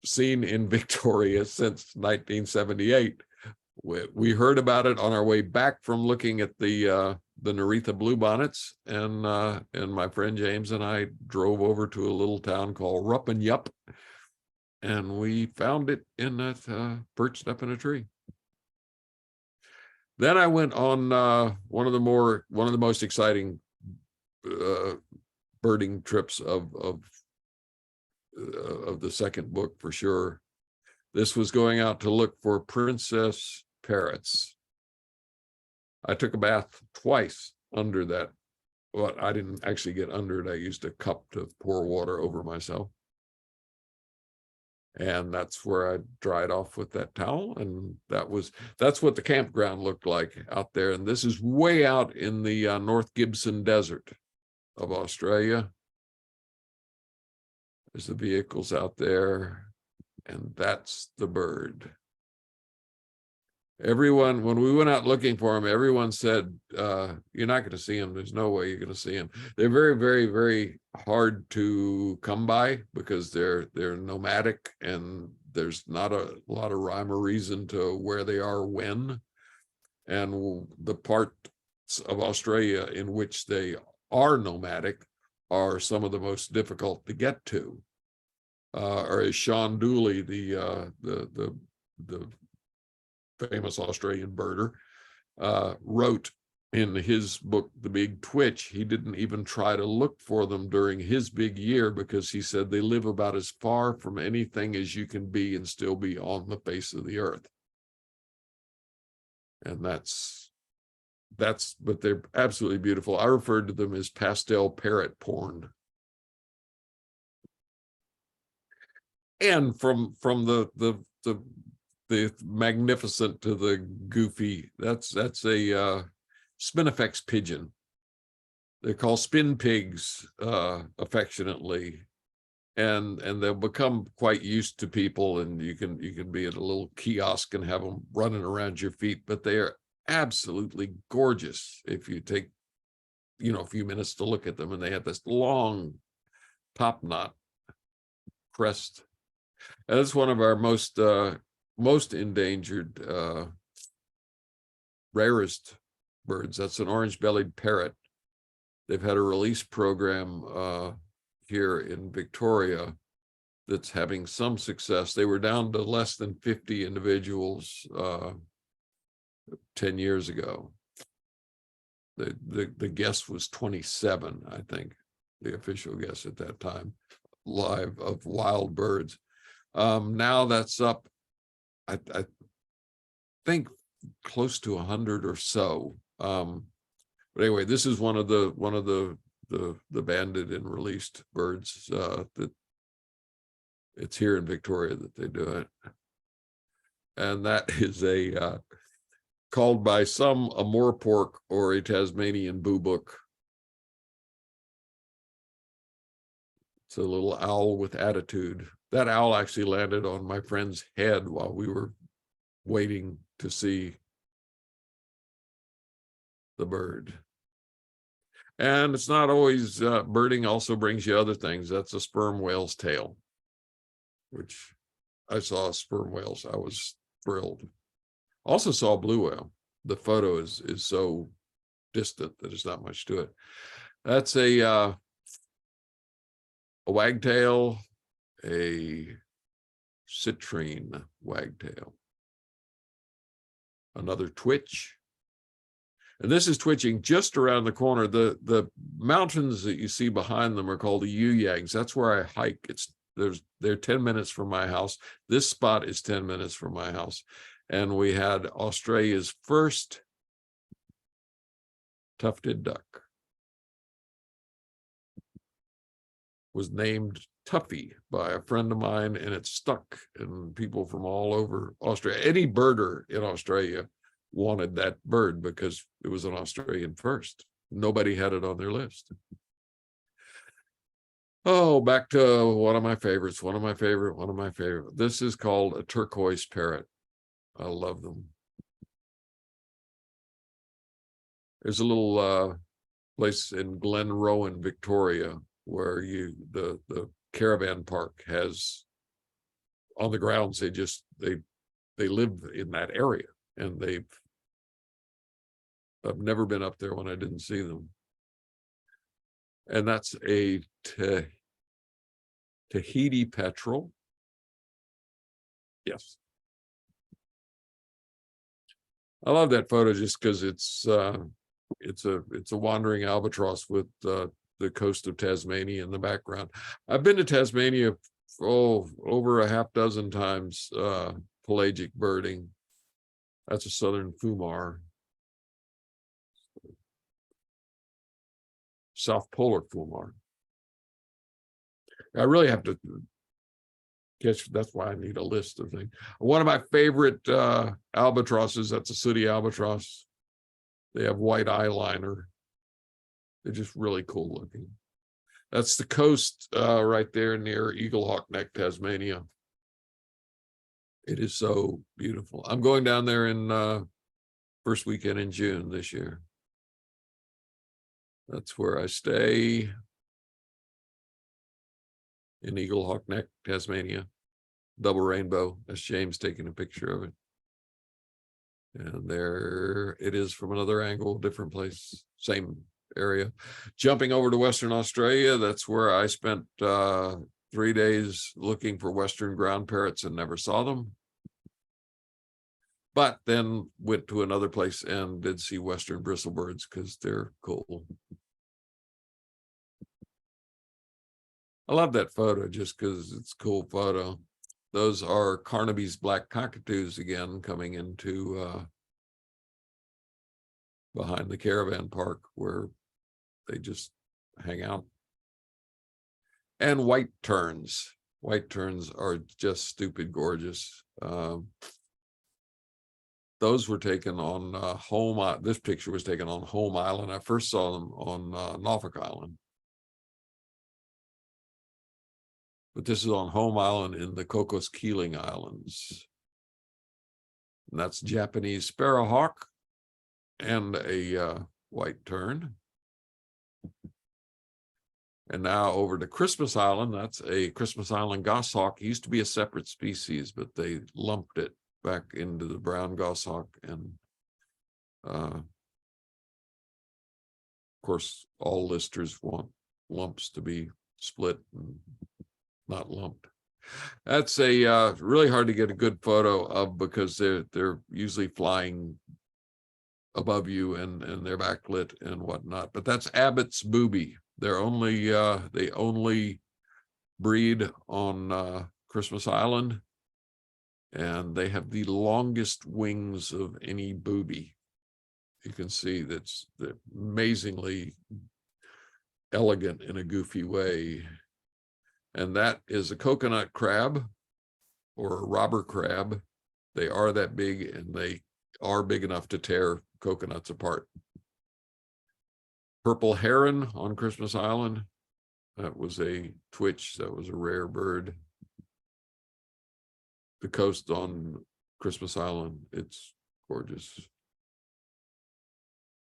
seen in Victoria since 1978. We heard about it on our way back from looking at the Neretha bluebonnets, and my friend James and I drove over to a little town called Ruppanyup, and we found it in that perched up in a tree. Then I went on one of the most exciting birding trips of the second book for sure. This was going out to look for princess parrots. I took a bath twice under that. Well, I didn't actually get under it. I used a cup to pour water over myself. And that's where I dried off with that towel. And that's what the campground looked like out there. And this is way out in the North Gibson Desert of Australia. There's the vehicles out there, and that's the bird. Everyone, when we went out looking for him, everyone said, you're not going to see him. There's no way you're going to see him. They're very, very, very hard to come by because they're nomadic, and there's not a lot of rhyme or reason to where they are when. And the parts of Australia in which they are nomadic are some of the most difficult to get to. Or as Sean Dooley, the famous Australian birder, wrote, in his book, The Big Twitch, he didn't even try to look for them during his big year because he said they live about as far from anything as you can be and still be on the face of the earth. And but they're absolutely beautiful. I referred to them as pastel parrot porn. And from the magnificent to the goofy, that's a Spinifex pigeon. They're called spin pigs affectionately, and they'll become quite used to people, and you can be at a little kiosk and have them running around your feet, but they are absolutely gorgeous if you take a few minutes to look at them. And they have this long top knot crest. And it's one of our most endangered rarest birds. That's an orange-bellied parrot. They've had a release program here in Victoria that's having some success. They were down to less than 50 individuals 10 years ago. The guess was 27, I think, the official guess at that time, live, of wild birds. Now that's up, I think, close to 100 or so. But anyway, this is one of the banded and released birds that it's here in Victoria that they do it. And that is called by some a moorpork or a Tasmanian boobook. It's a little owl with attitude. That owl actually landed on my friend's head while we were waiting to see the bird. And it's not always birding also brings you other things. That's a sperm whale's tail, which I saw sperm whales. I was thrilled. Also saw a blue whale. The photo is so distant that there's not much to it. That's a wagtail, a citrine wagtail, another twitch. And this is twitching just around the corner. The mountains that you see behind them are called the Yearlongs. That's where I hike. They're 10 minutes from my house. This spot is 10 minutes from my house. And we had Australia's first tufted duck. Was named Tuffy by a friend of mine, and it stuck. And people from all over Australia, any birder in Australia wanted that bird because it was an Australian first. Nobody had it on their list. Oh, back to one of my favorites, one of my favorite. This is called a turquoise parrot. I love them. There's a little place in Glen Rowan, Victoria, where the caravan park has, on the grounds, they live in that area, and I've never been up there when I didn't see them. And that's a Tahiti petrel. Yes. I love that photo just because it's a wandering albatross with the coast of Tasmania in the background. I've been to Tasmania over a half dozen times, pelagic birding. That's a southern fumar. South polar fumar. I really have to catch, that's why I need a list of things. One of my favorite albatrosses, that's a sooty albatross. They have white eyeliner. They're just really cool looking. That's the coast right there near Eaglehawk Neck, Tasmania. It is so beautiful. I'm going down there in first weekend in June this year. That's where I stay, in Eaglehawk Neck, Tasmania. Double rainbow. That's James taking a picture of it. And there it is from another angle, different place, same area. Jumping over to Western Australia, that's where I spent 3 days looking for Western ground parrots and never saw them. but then went to another place and did see western bristlebirds because they're cool. I love that photo just because it's a cool photo. Those are Carnaby's black cockatoos again, coming into behind the caravan park where they just hang out. And white terns. White terns are just stupid gorgeous. Those were taken on Home. This picture was taken on Home Island. I first saw them on Norfolk Island. But this is on Home Island in the Cocos Keeling Islands. And that's Japanese sparrowhawk and a white tern. And now over to Christmas Island. That's a Christmas Island goshawk. It used to be a separate species, but they lumped it back into the brown goshawk. And of course, all listers want lumps to be split and not lumped. That's a really hard to get a good photo of because they're usually flying above you and they're backlit and whatnot. But that's Abbott's booby. They're only they only breed on Christmas Island, and they have the longest wings of any booby. You can see they're amazingly elegant in a goofy way. And that is a coconut crab or a robber crab. They are that big, and they are big enough to tear coconuts apart. Purple heron on Christmas Island. That was a twitch. That was a rare bird. The coast on Christmas Island, it's gorgeous.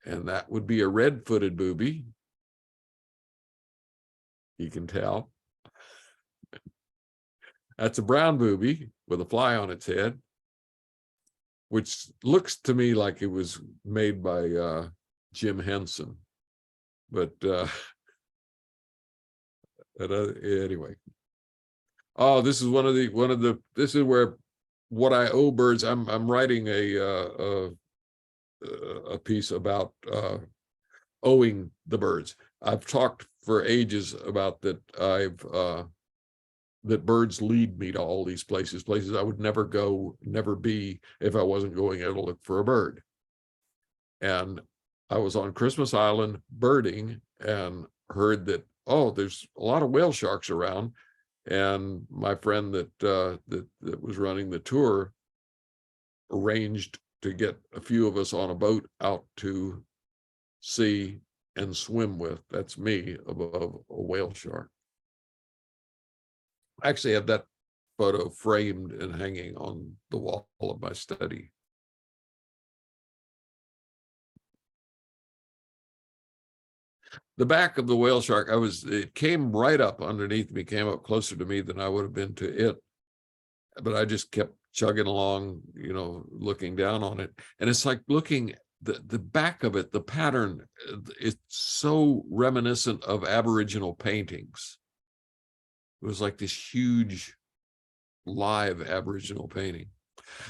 And that would be a red-footed booby. You can tell. That's a brown booby with a fly on its head, which looks to me like it was made by Jim Henson. But anyway. Oh, this is one of the this is where what I owe birds. I'm writing a piece about owing the birds. I've talked for ages about that. That birds lead me to all these places I would never go, never be if I wasn't going out to look for a bird. And I was on Christmas Island birding and heard that, oh, there's a lot of whale sharks around. And my friend that was running the tour arranged to get a few of us on a boat out to sea and swim with. That's me above a whale shark. I actually have that photo framed and hanging on the wall of my study. The back of the whale shark, it came right up underneath me, came up closer to me than I would have been to it. But I just kept chugging along, looking down on it. And it's like looking, the back of it, the pattern, it's so reminiscent of Aboriginal paintings. It was like this huge live Aboriginal painting.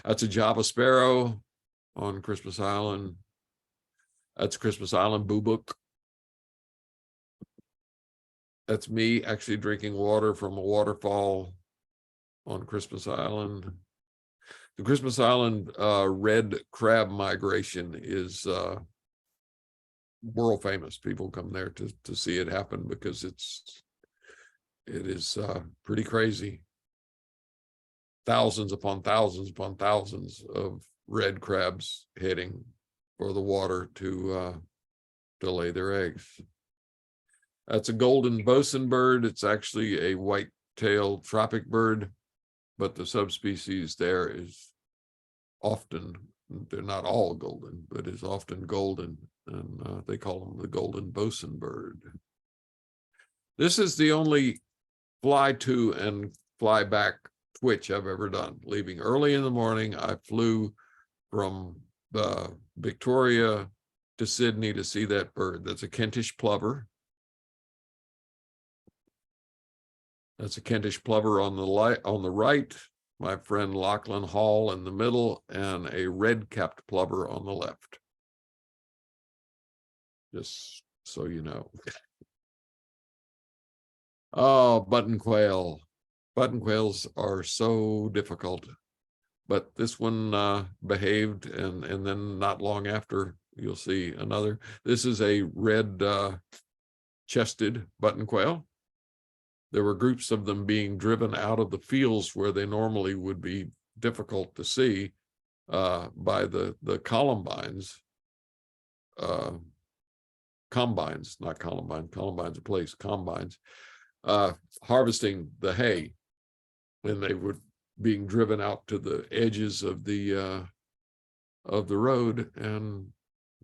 That's a Java sparrow on Christmas Island. That's Christmas Island boobook. That's me actually drinking water from a waterfall on Christmas Island. The Christmas Island red crab migration is world famous. People come there to see it happen because it is pretty crazy. Thousands upon thousands upon thousands of red crabs heading for the water to lay their eggs. That's a golden bosun bird. It's actually a white-tailed tropic bird, but the subspecies there is often, they're not all golden, but is often golden, and they call them the golden bosun bird. This is the only fly to and fly back twitch I've ever done. Leaving early in the morning, I flew from Victoria to Sydney to see that bird. That's a Kentish plover. That's a Kentish plover on the right, my friend Lachlan Hall in the middle, and a red-capped plover on the left. Just so you know. Oh, button quail. Button quails are so difficult. But this one behaved, and then not long after, you'll see another. This is a red chested button quail. There were groups of them being driven out of the fields where they normally would be difficult to see by the columbines, combines, not columbine, columbine's a place, combines, harvesting the hay, when they were being driven out to the edges of the road, and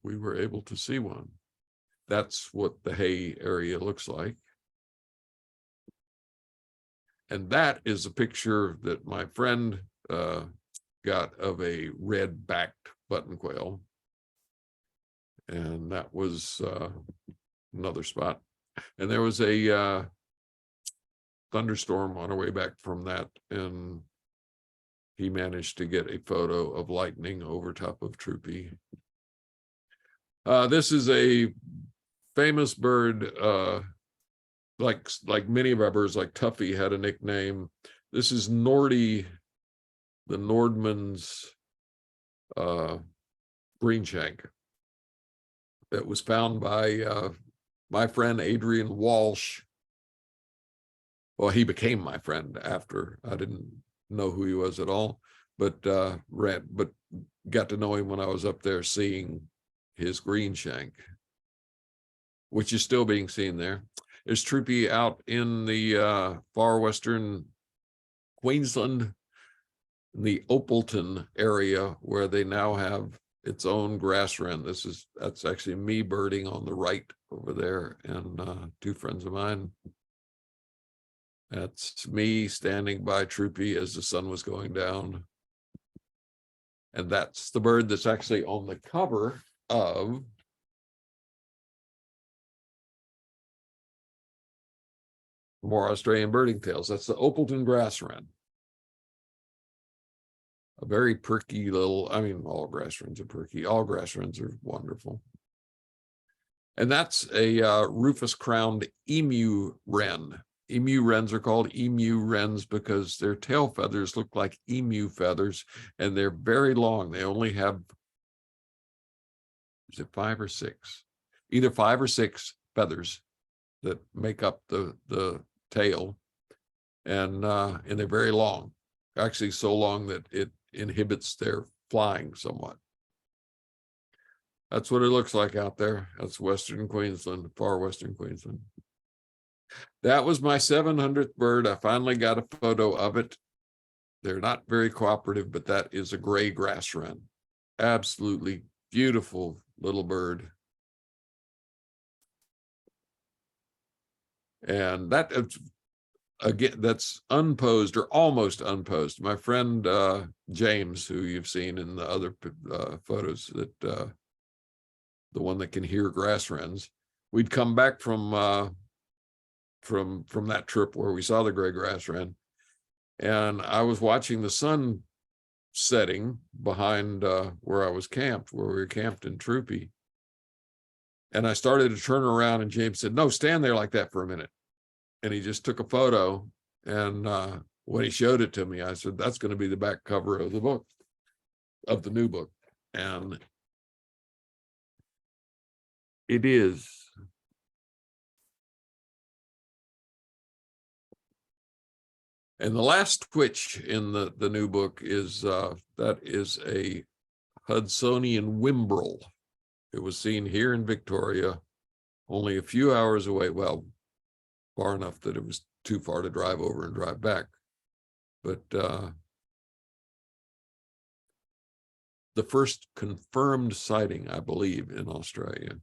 we were able to see one. That's what the hay area looks like. And that is a picture that my friend got of a red-backed button quail. And that was another spot. And there was a thunderstorm on our way back from that, and he managed to get a photo of lightning over top of Troopy. This is a famous bird, like many of our birds, like Tuffy had a nickname. This is Nordy, the Nordman's greenshank. That was found by my friend Adrian Walsh. Well, he became my friend after. I didn't know who he was at all, but got to know him when I was up there seeing his greenshank, which is still being seen there. There's Troopy out in the far western Queensland, the Opalton area, where they now have its own grass wren. That's actually me birding on the right over there, and two friends of mine. That's me standing by Troopy as the sun was going down. And that's the bird that's actually on the cover of More Australian Birding Tales. That's the Opalton grass wren. A very perky little, I mean, all grass wrens are perky. All grass wrens are wonderful. And that's a rufous-crowned emu wren. Emu wrens are called emu wrens because their tail feathers look like emu feathers, and they're very long. They only have, is it 5 or 6? Either 5 or 6 feathers that make up the tail, and they're very long. Actually, so long that it inhibits their flying somewhat. That's what it looks like out there. That's Western Queensland, far Western Queensland. That was my 700th bird. I finally got a photo of it. They're not very cooperative, but that is a gray grass wren. Absolutely beautiful little bird. And that, again, that's unposed or almost unposed. My friend James, who you've seen in the other photos, that the one that can hear grass wrens, we'd come back from that trip where we saw the gray grass wren, and I was watching the sun setting behind where I was camped, where we were camped in Troopy. And I started to turn around, and James said, "No, stand there like that for a minute." And he just took a photo. And when he showed it to me, I said, "That's going to be the back cover of the book, of the new book." And it is. And the last twitch in the new book is that is a Hudsonian whimbrel. It was seen here in Victoria, only a few hours away. Well, far enough that it was too far to drive over and drive back. But the first confirmed sighting, I believe, in Australia.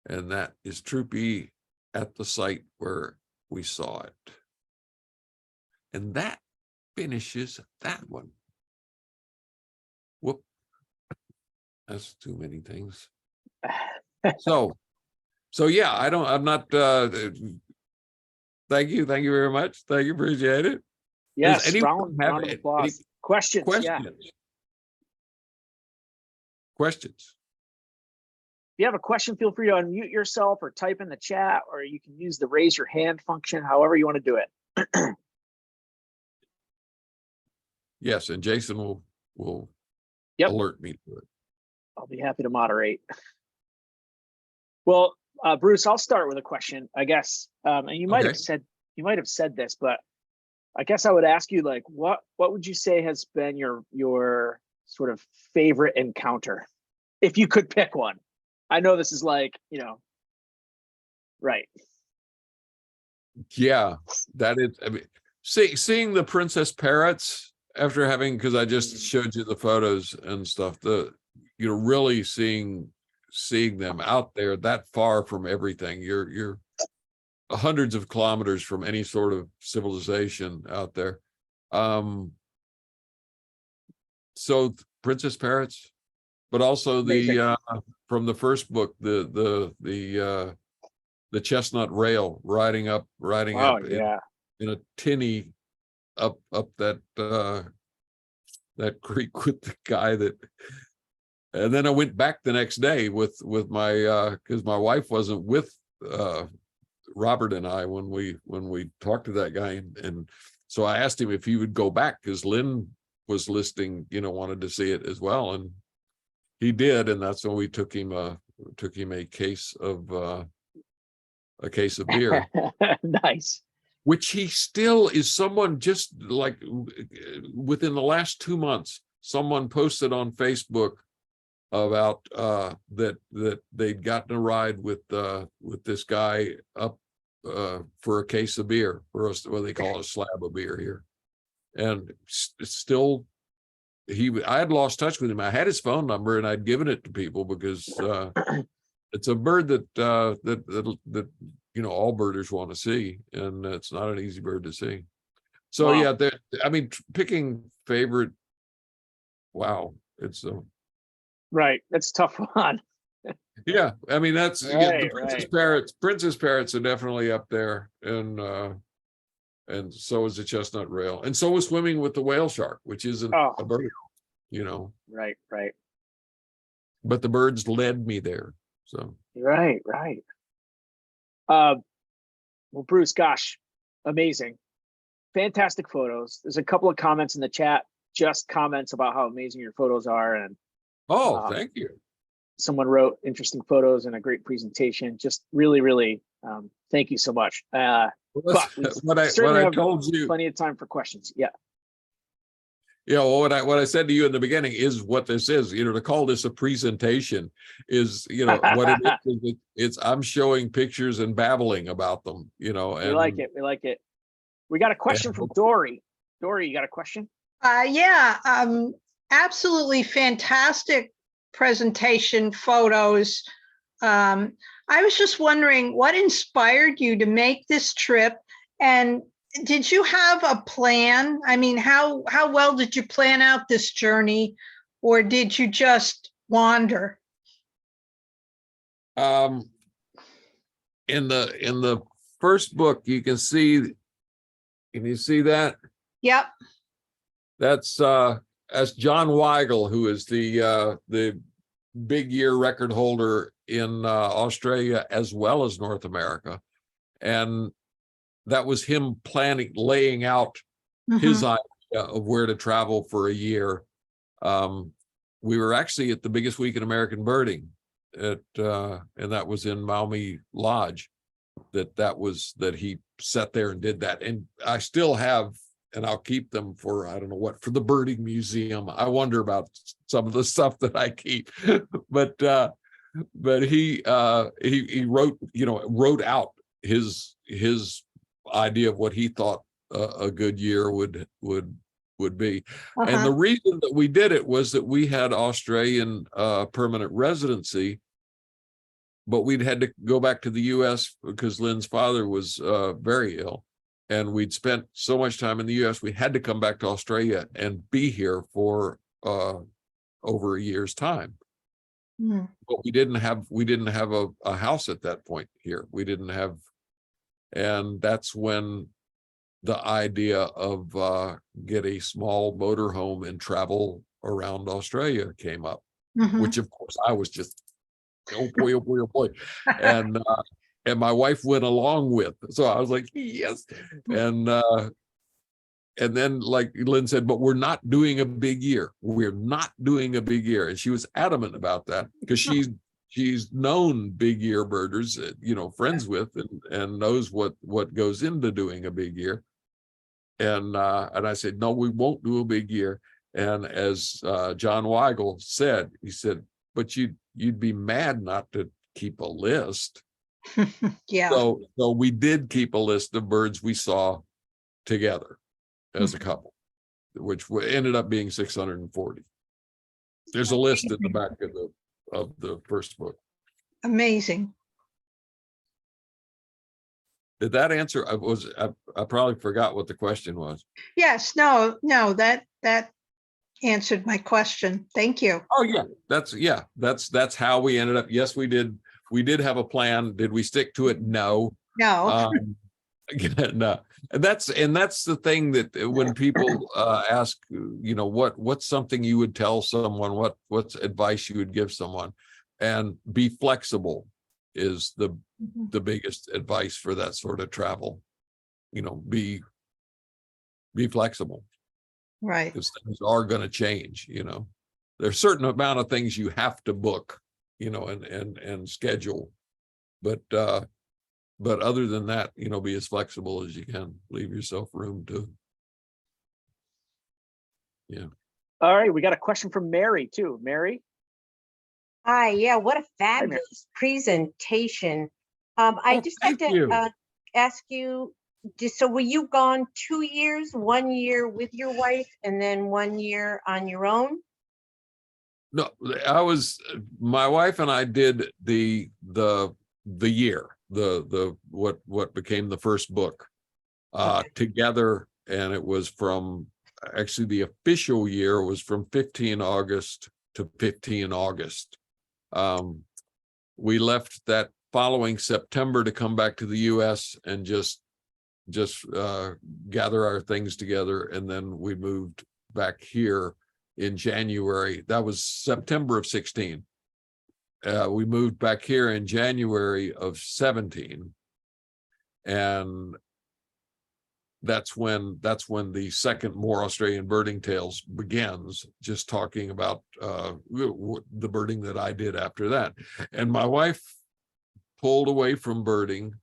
And that is Troopy at the site where we saw it. And that finishes that one. Whoop. That's too many things. So yeah, I'm not, thank you very much. Thank you, appreciate it. Yes, anyone have round of any applause. Questions, yeah. Questions? If you have a question, feel free to unmute yourself or type in the chat, or you can use the raise your hand function, however you want to do it. Yes, and Jason will Yep. alert me to it. I'll be happy to moderate. Well, Bruce, I'll start with a question, I guess. And you might have said this, but I guess I would ask you, like, what would you say has been your sort of favorite encounter, if you could pick one? I know this is like, right. Yeah, that is. I mean, seeing the princess parrots after because I just showed you the photos and stuff. Really seeing them out there that far from everything. You're hundreds of kilometers from any sort of civilization out there. So princess parrots, but also the from the first book, the chestnut rail riding up in a tinny up that creek with the guy and then I went back the next day with my because my wife wasn't with Robert and I when we talked to that guy, and so I asked him if he would go back because Lynn was listing, wanted to see it as well, and he did, and that's when we took him a case of beer. Nice. Which he still is. Someone just like within the last 2 months, someone posted on Facebook about that they'd gotten a ride with this guy up for a case of beer, for us, what they call a slab of beer here, and still I had lost touch with him. I had his phone number and I'd given it to people because it's a bird that all birders want to see, and it's not an easy bird to see. So wow. Yeah, picking favorite. Wow, it's right. That's a tough one. Yeah, that's right, the princess parrots are definitely up there, and so is the chestnut rail, and so is swimming with the whale shark, which isn't a bird, Right. But the birds led me there. So right. Well, Bruce, gosh, amazing, fantastic photos. There's a couple of comments in the chat, just comments about how amazing your photos are, and thank you. Someone wrote interesting photos and a great presentation. Just really, thank you so much. But what I told you, plenty of time for questions. Yeah. Yeah, well, what I said to you in the beginning is what this is. To call this a presentation is, what it is. It's I'm showing pictures and babbling about them. We like it. We got a question from Dory. Dory, you got a question? Absolutely fantastic presentation photos. I was just wondering what inspired you to make this trip, and did you have a plan? How well did you plan out this journey, or did you just wander? In the first book, you can see. Can you see that? Yep. That's John Weigel, who is the big year record holder in Australia as well as North America, and that was him laying out his idea of where to travel for a year. We were actually at the biggest week in American birding, and that was in Maumee Lodge. That he sat there and did that, and I still have. And I'll keep them for, I don't know what, for the birding museum. I wonder about some of the stuff that I keep, but he wrote out his idea of what he thought a good year would be. And the reason that we did it was that we had Australian permanent residency, but we'd had to go back to the US because Lynn's father was very ill. And we'd spent so much time in the US, we had to come back to Australia and be here for over a year's time. But we didn't have a house at that point here. We didn't have, and that's when the idea of get a small motorhome and travel around Australia came up, Mhm. which of course I was just, oh boy, oh boy, oh boy. And my wife went along with. So I was like, yes. And then, like Lynn said, but we're not doing a big year. We're not doing a big year. And she was adamant about that because she's known big year birders, friends with, and knows what goes into doing a big year. And I said, no, we won't do a big year. And as John Weigel said, he said, but you'd be mad not to keep a list. Yeah. So we did keep a list of birds we saw together as a couple, which ended up being 640. There's a list at the back of the first book. Amazing. Did that answer? I probably forgot what the question was. Yes, no, that answered my question. Thank you. Oh yeah, that's how we ended up. Yes, we did have a plan. Did we stick to it? No. No. No. And that's the thing that when people ask, what's something you would tell someone, what's advice you would give someone, and be flexible is the biggest advice for that sort of travel. Be flexible. Right. Because things are going to change. There's a certain amount of things you have to book, and schedule, but other than that, be as flexible as you can. Leave yourself room to. Yeah. All right, we got a question from Mary too. Mary. Hi, yeah, what a Mary. fabulous presentation. I just have to ask you, so were you gone 2 years, 1 year with your wife, and then 1 year on your own? No, my wife and I did the year, what became the first book together, and it was actually the official year was from 15 August to 15 August. We left that following September to come back to the US and just gather our things together, and then we moved back here in January. That was September of 16. We moved back here in January of 17, and that's when the second More Australian Birding Tales begins, just talking about the birding that I did after that. And my wife pulled away from birding,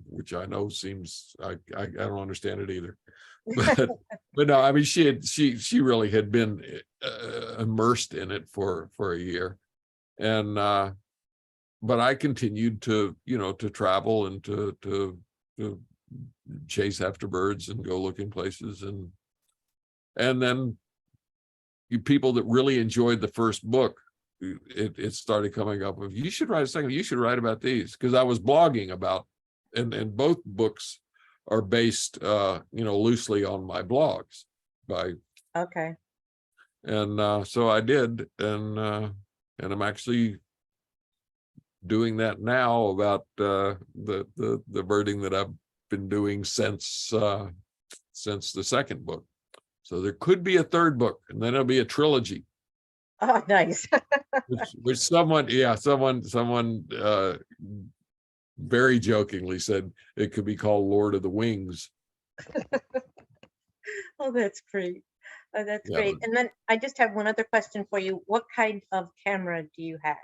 which I know seems, I don't understand it either. But no, I mean, she really had been immersed in it for a year. And but I continued to travel and to chase after birds and go looking places, and then people that really enjoyed the first book, it started coming up with, you should write a second, you should write about these, because I was blogging about, and both books are based loosely on my blogs Okay. and so I did, and I'm actually doing that now about the birding that I've been doing since the second book. So there could be a third book, and then it'll be a trilogy. Oh, nice. which someone very jokingly said it could be called Lord of the Wings. Oh, that's great. Oh, that's Yeah. great. And then I just have one other question for you. What kind of camera do you have?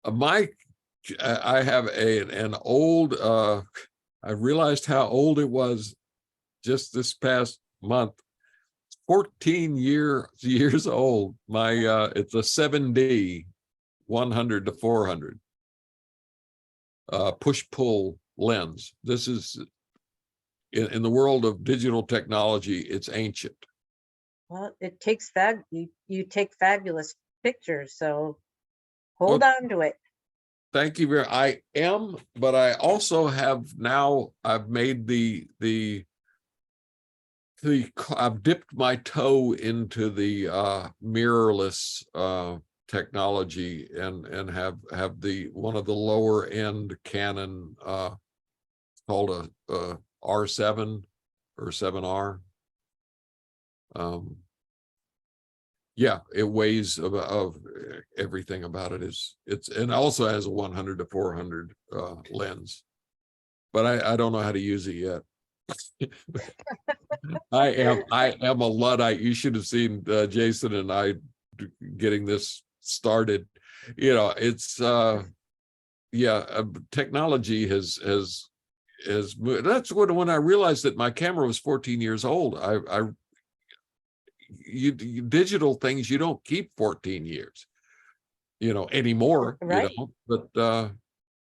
I have an old, I realized how old it was just this past month. 14 years old. It's a 7D 100 to 400 push-pull lens. This is in the world of digital technology, it's ancient. Well, it takes you take fabulous pictures, so hold on to it. Thank you very much. I am, but I also have now, I've made I've dipped my toe into the mirrorless technology and have one of the lower end Canon called a R7 or 7R. Yeah, it weighs of everything about it it's and also has a 100 to 400 lens, but I don't know how to use it yet. I am a Luddite. You should have seen Jason and I getting this started. You know, it's technology has moved. That's when I realized that my camera was 14 years old. You digital things you don't keep 14 years, you know, anymore, Right. you know,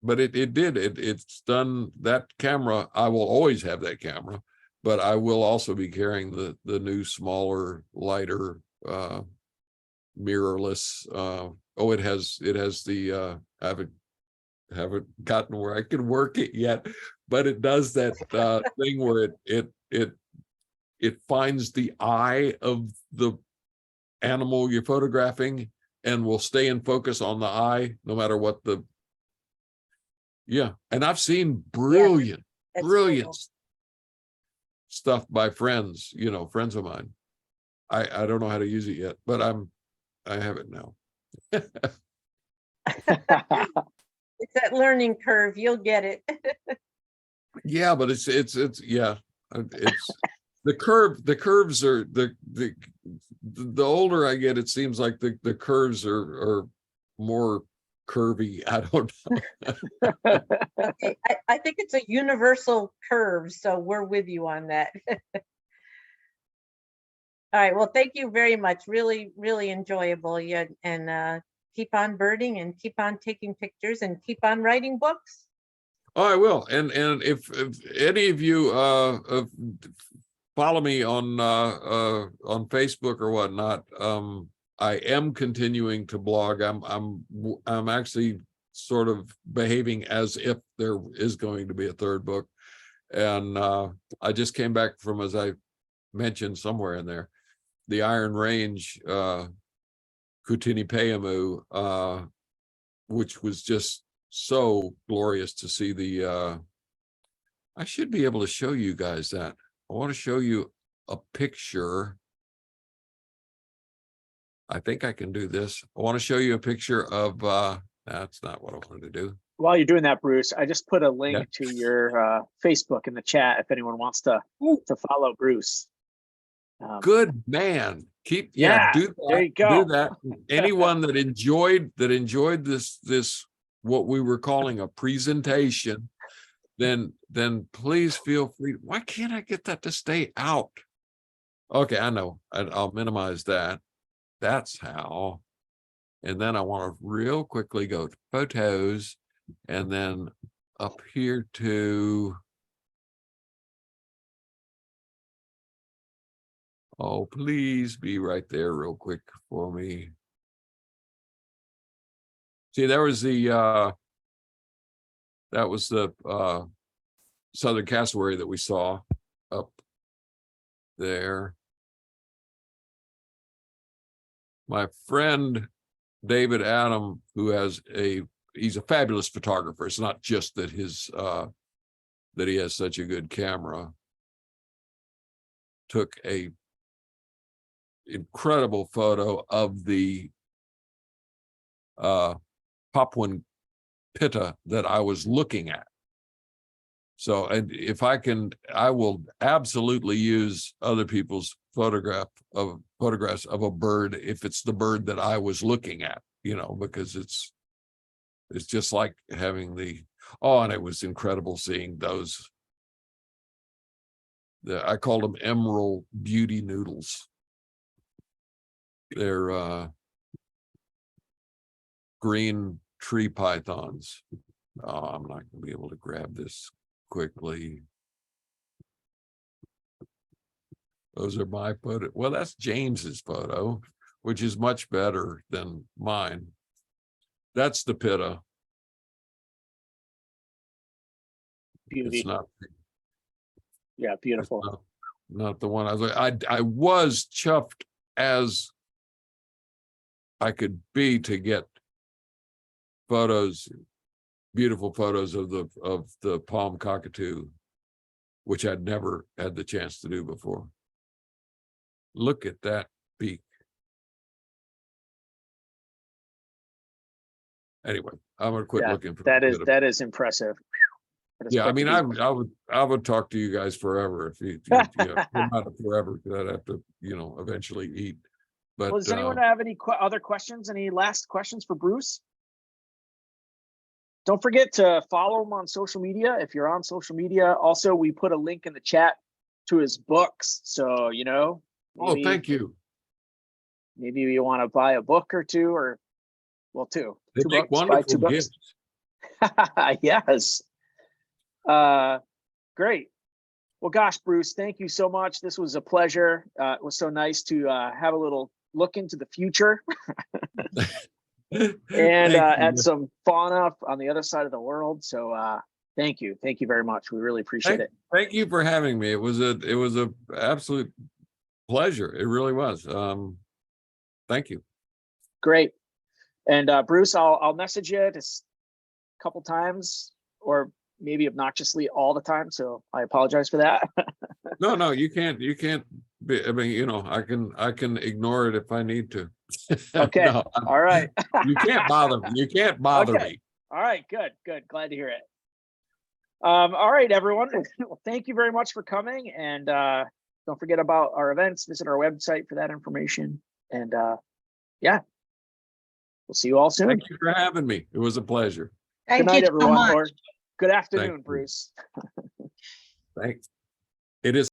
but it's done. That camera, I will always have that camera, but I will also be carrying the new, smaller, lighter, mirrorless. It has the I haven't gotten where I can work it yet, but it does that thing where it finds the eye of the animal you're photographing and will stay in focus on the eye no matter what the. Yeah, and I've seen brilliant Cool. stuff by friends, you know, friends of mine. I don't know how to use it yet, but I have it now. It's that learning curve. You'll get it. Yeah, but it's yeah, it's the curves are the older I get, it seems like the curves are more curvy. I don't know. Okay, I think it's a universal curve, so we're with you on that. All right, well, thank you very much. Really, really enjoyable. Yeah, and keep on birding and keep on taking pictures and keep on writing books. Oh, I will. And if any of you follow me on Facebook or whatnot, I am continuing to blog. I'm actually sort of behaving as if there is going to be a third book. And I just came back from, as I mentioned somewhere in there, the Iron Range Kutini Payemu, which was just so glorious to see the I should be able to show you guys that. I want to show you a picture. I think I can do this. I want to show you a picture of that's not what I wanted to do. While you're doing that, Bruce, I just put a link to your Facebook in the chat if anyone wants to follow Bruce. Good man. Do there that. you go. Do that. Anyone that enjoyed this what we were calling a presentation, then please feel free. Why can't I get that to stay out? Okay, I know. I'll minimize that. That's how. And then I want to real quickly go to photos and then up here to, oh, please be right there real quick for me. See, that was the southern cassowary that we saw up there. My friend David Adam, he's a fabulous photographer. It's not just that that he has such a good camera. Took a incredible photo of the Papuan pitta that I was looking at. So, and if I can, I will absolutely use other people's photographs of a bird if it's the bird that I was looking at, you know, because it's just like having and it was incredible seeing those. I called them emerald beauty noodles. They're green tree pythons. Oh, I'm not gonna be able to grab this quickly. Those are my photo. Well, that's James's photo, which is much better than mine. That's the pitta. Beauty. It's not. Yeah, beautiful. Not the one I was like. I was chuffed as I could be to get photos, beautiful photos of the palm cockatoo. which I'd never had the chance to do before. Look at that beak. Anyway, I'm gonna quit Yeah, looking for that is impressive. That is Yeah, I quite mean, beautiful. I would talk to you guys forever if you know, well, not forever, because I'd have to, eventually eat. But Well, does anyone have any other questions? Any last questions for Bruce? Don't forget to follow him on social media if you're on social media. Also, we put a link in the chat to his books. So, oh, thank you. Maybe you want to buy a book or two, or well, two. They Two make books, buy two wonderful books. gifts. Yes. Great. Well, gosh, Bruce, thank you so much. This was a pleasure. It was so nice to have a little look into the future and Thank at you. some fauna on the other side of the world. So thank you. Thank you very much. We really appreciate it. Thank you for having me. It was a absolute pleasure. It really was. Thank you. Great. And Bruce, I'll message you just a couple times, or maybe obnoxiously all the time. So I apologize for that. No, you can't be, I mean, I can ignore it if I need to. Okay. No, All right. you can't bother me. You can't bother Okay. me. All right. Good. Glad to hear it. All right, everyone. Well, thank you very much for coming. And don't forget about our events. Visit our website for that information. And yeah, we'll see you all soon. Thank you for having me. It was a pleasure. Good Thank night, you so everyone. much. Or good afternoon, you. Bruce. Thanks. It is.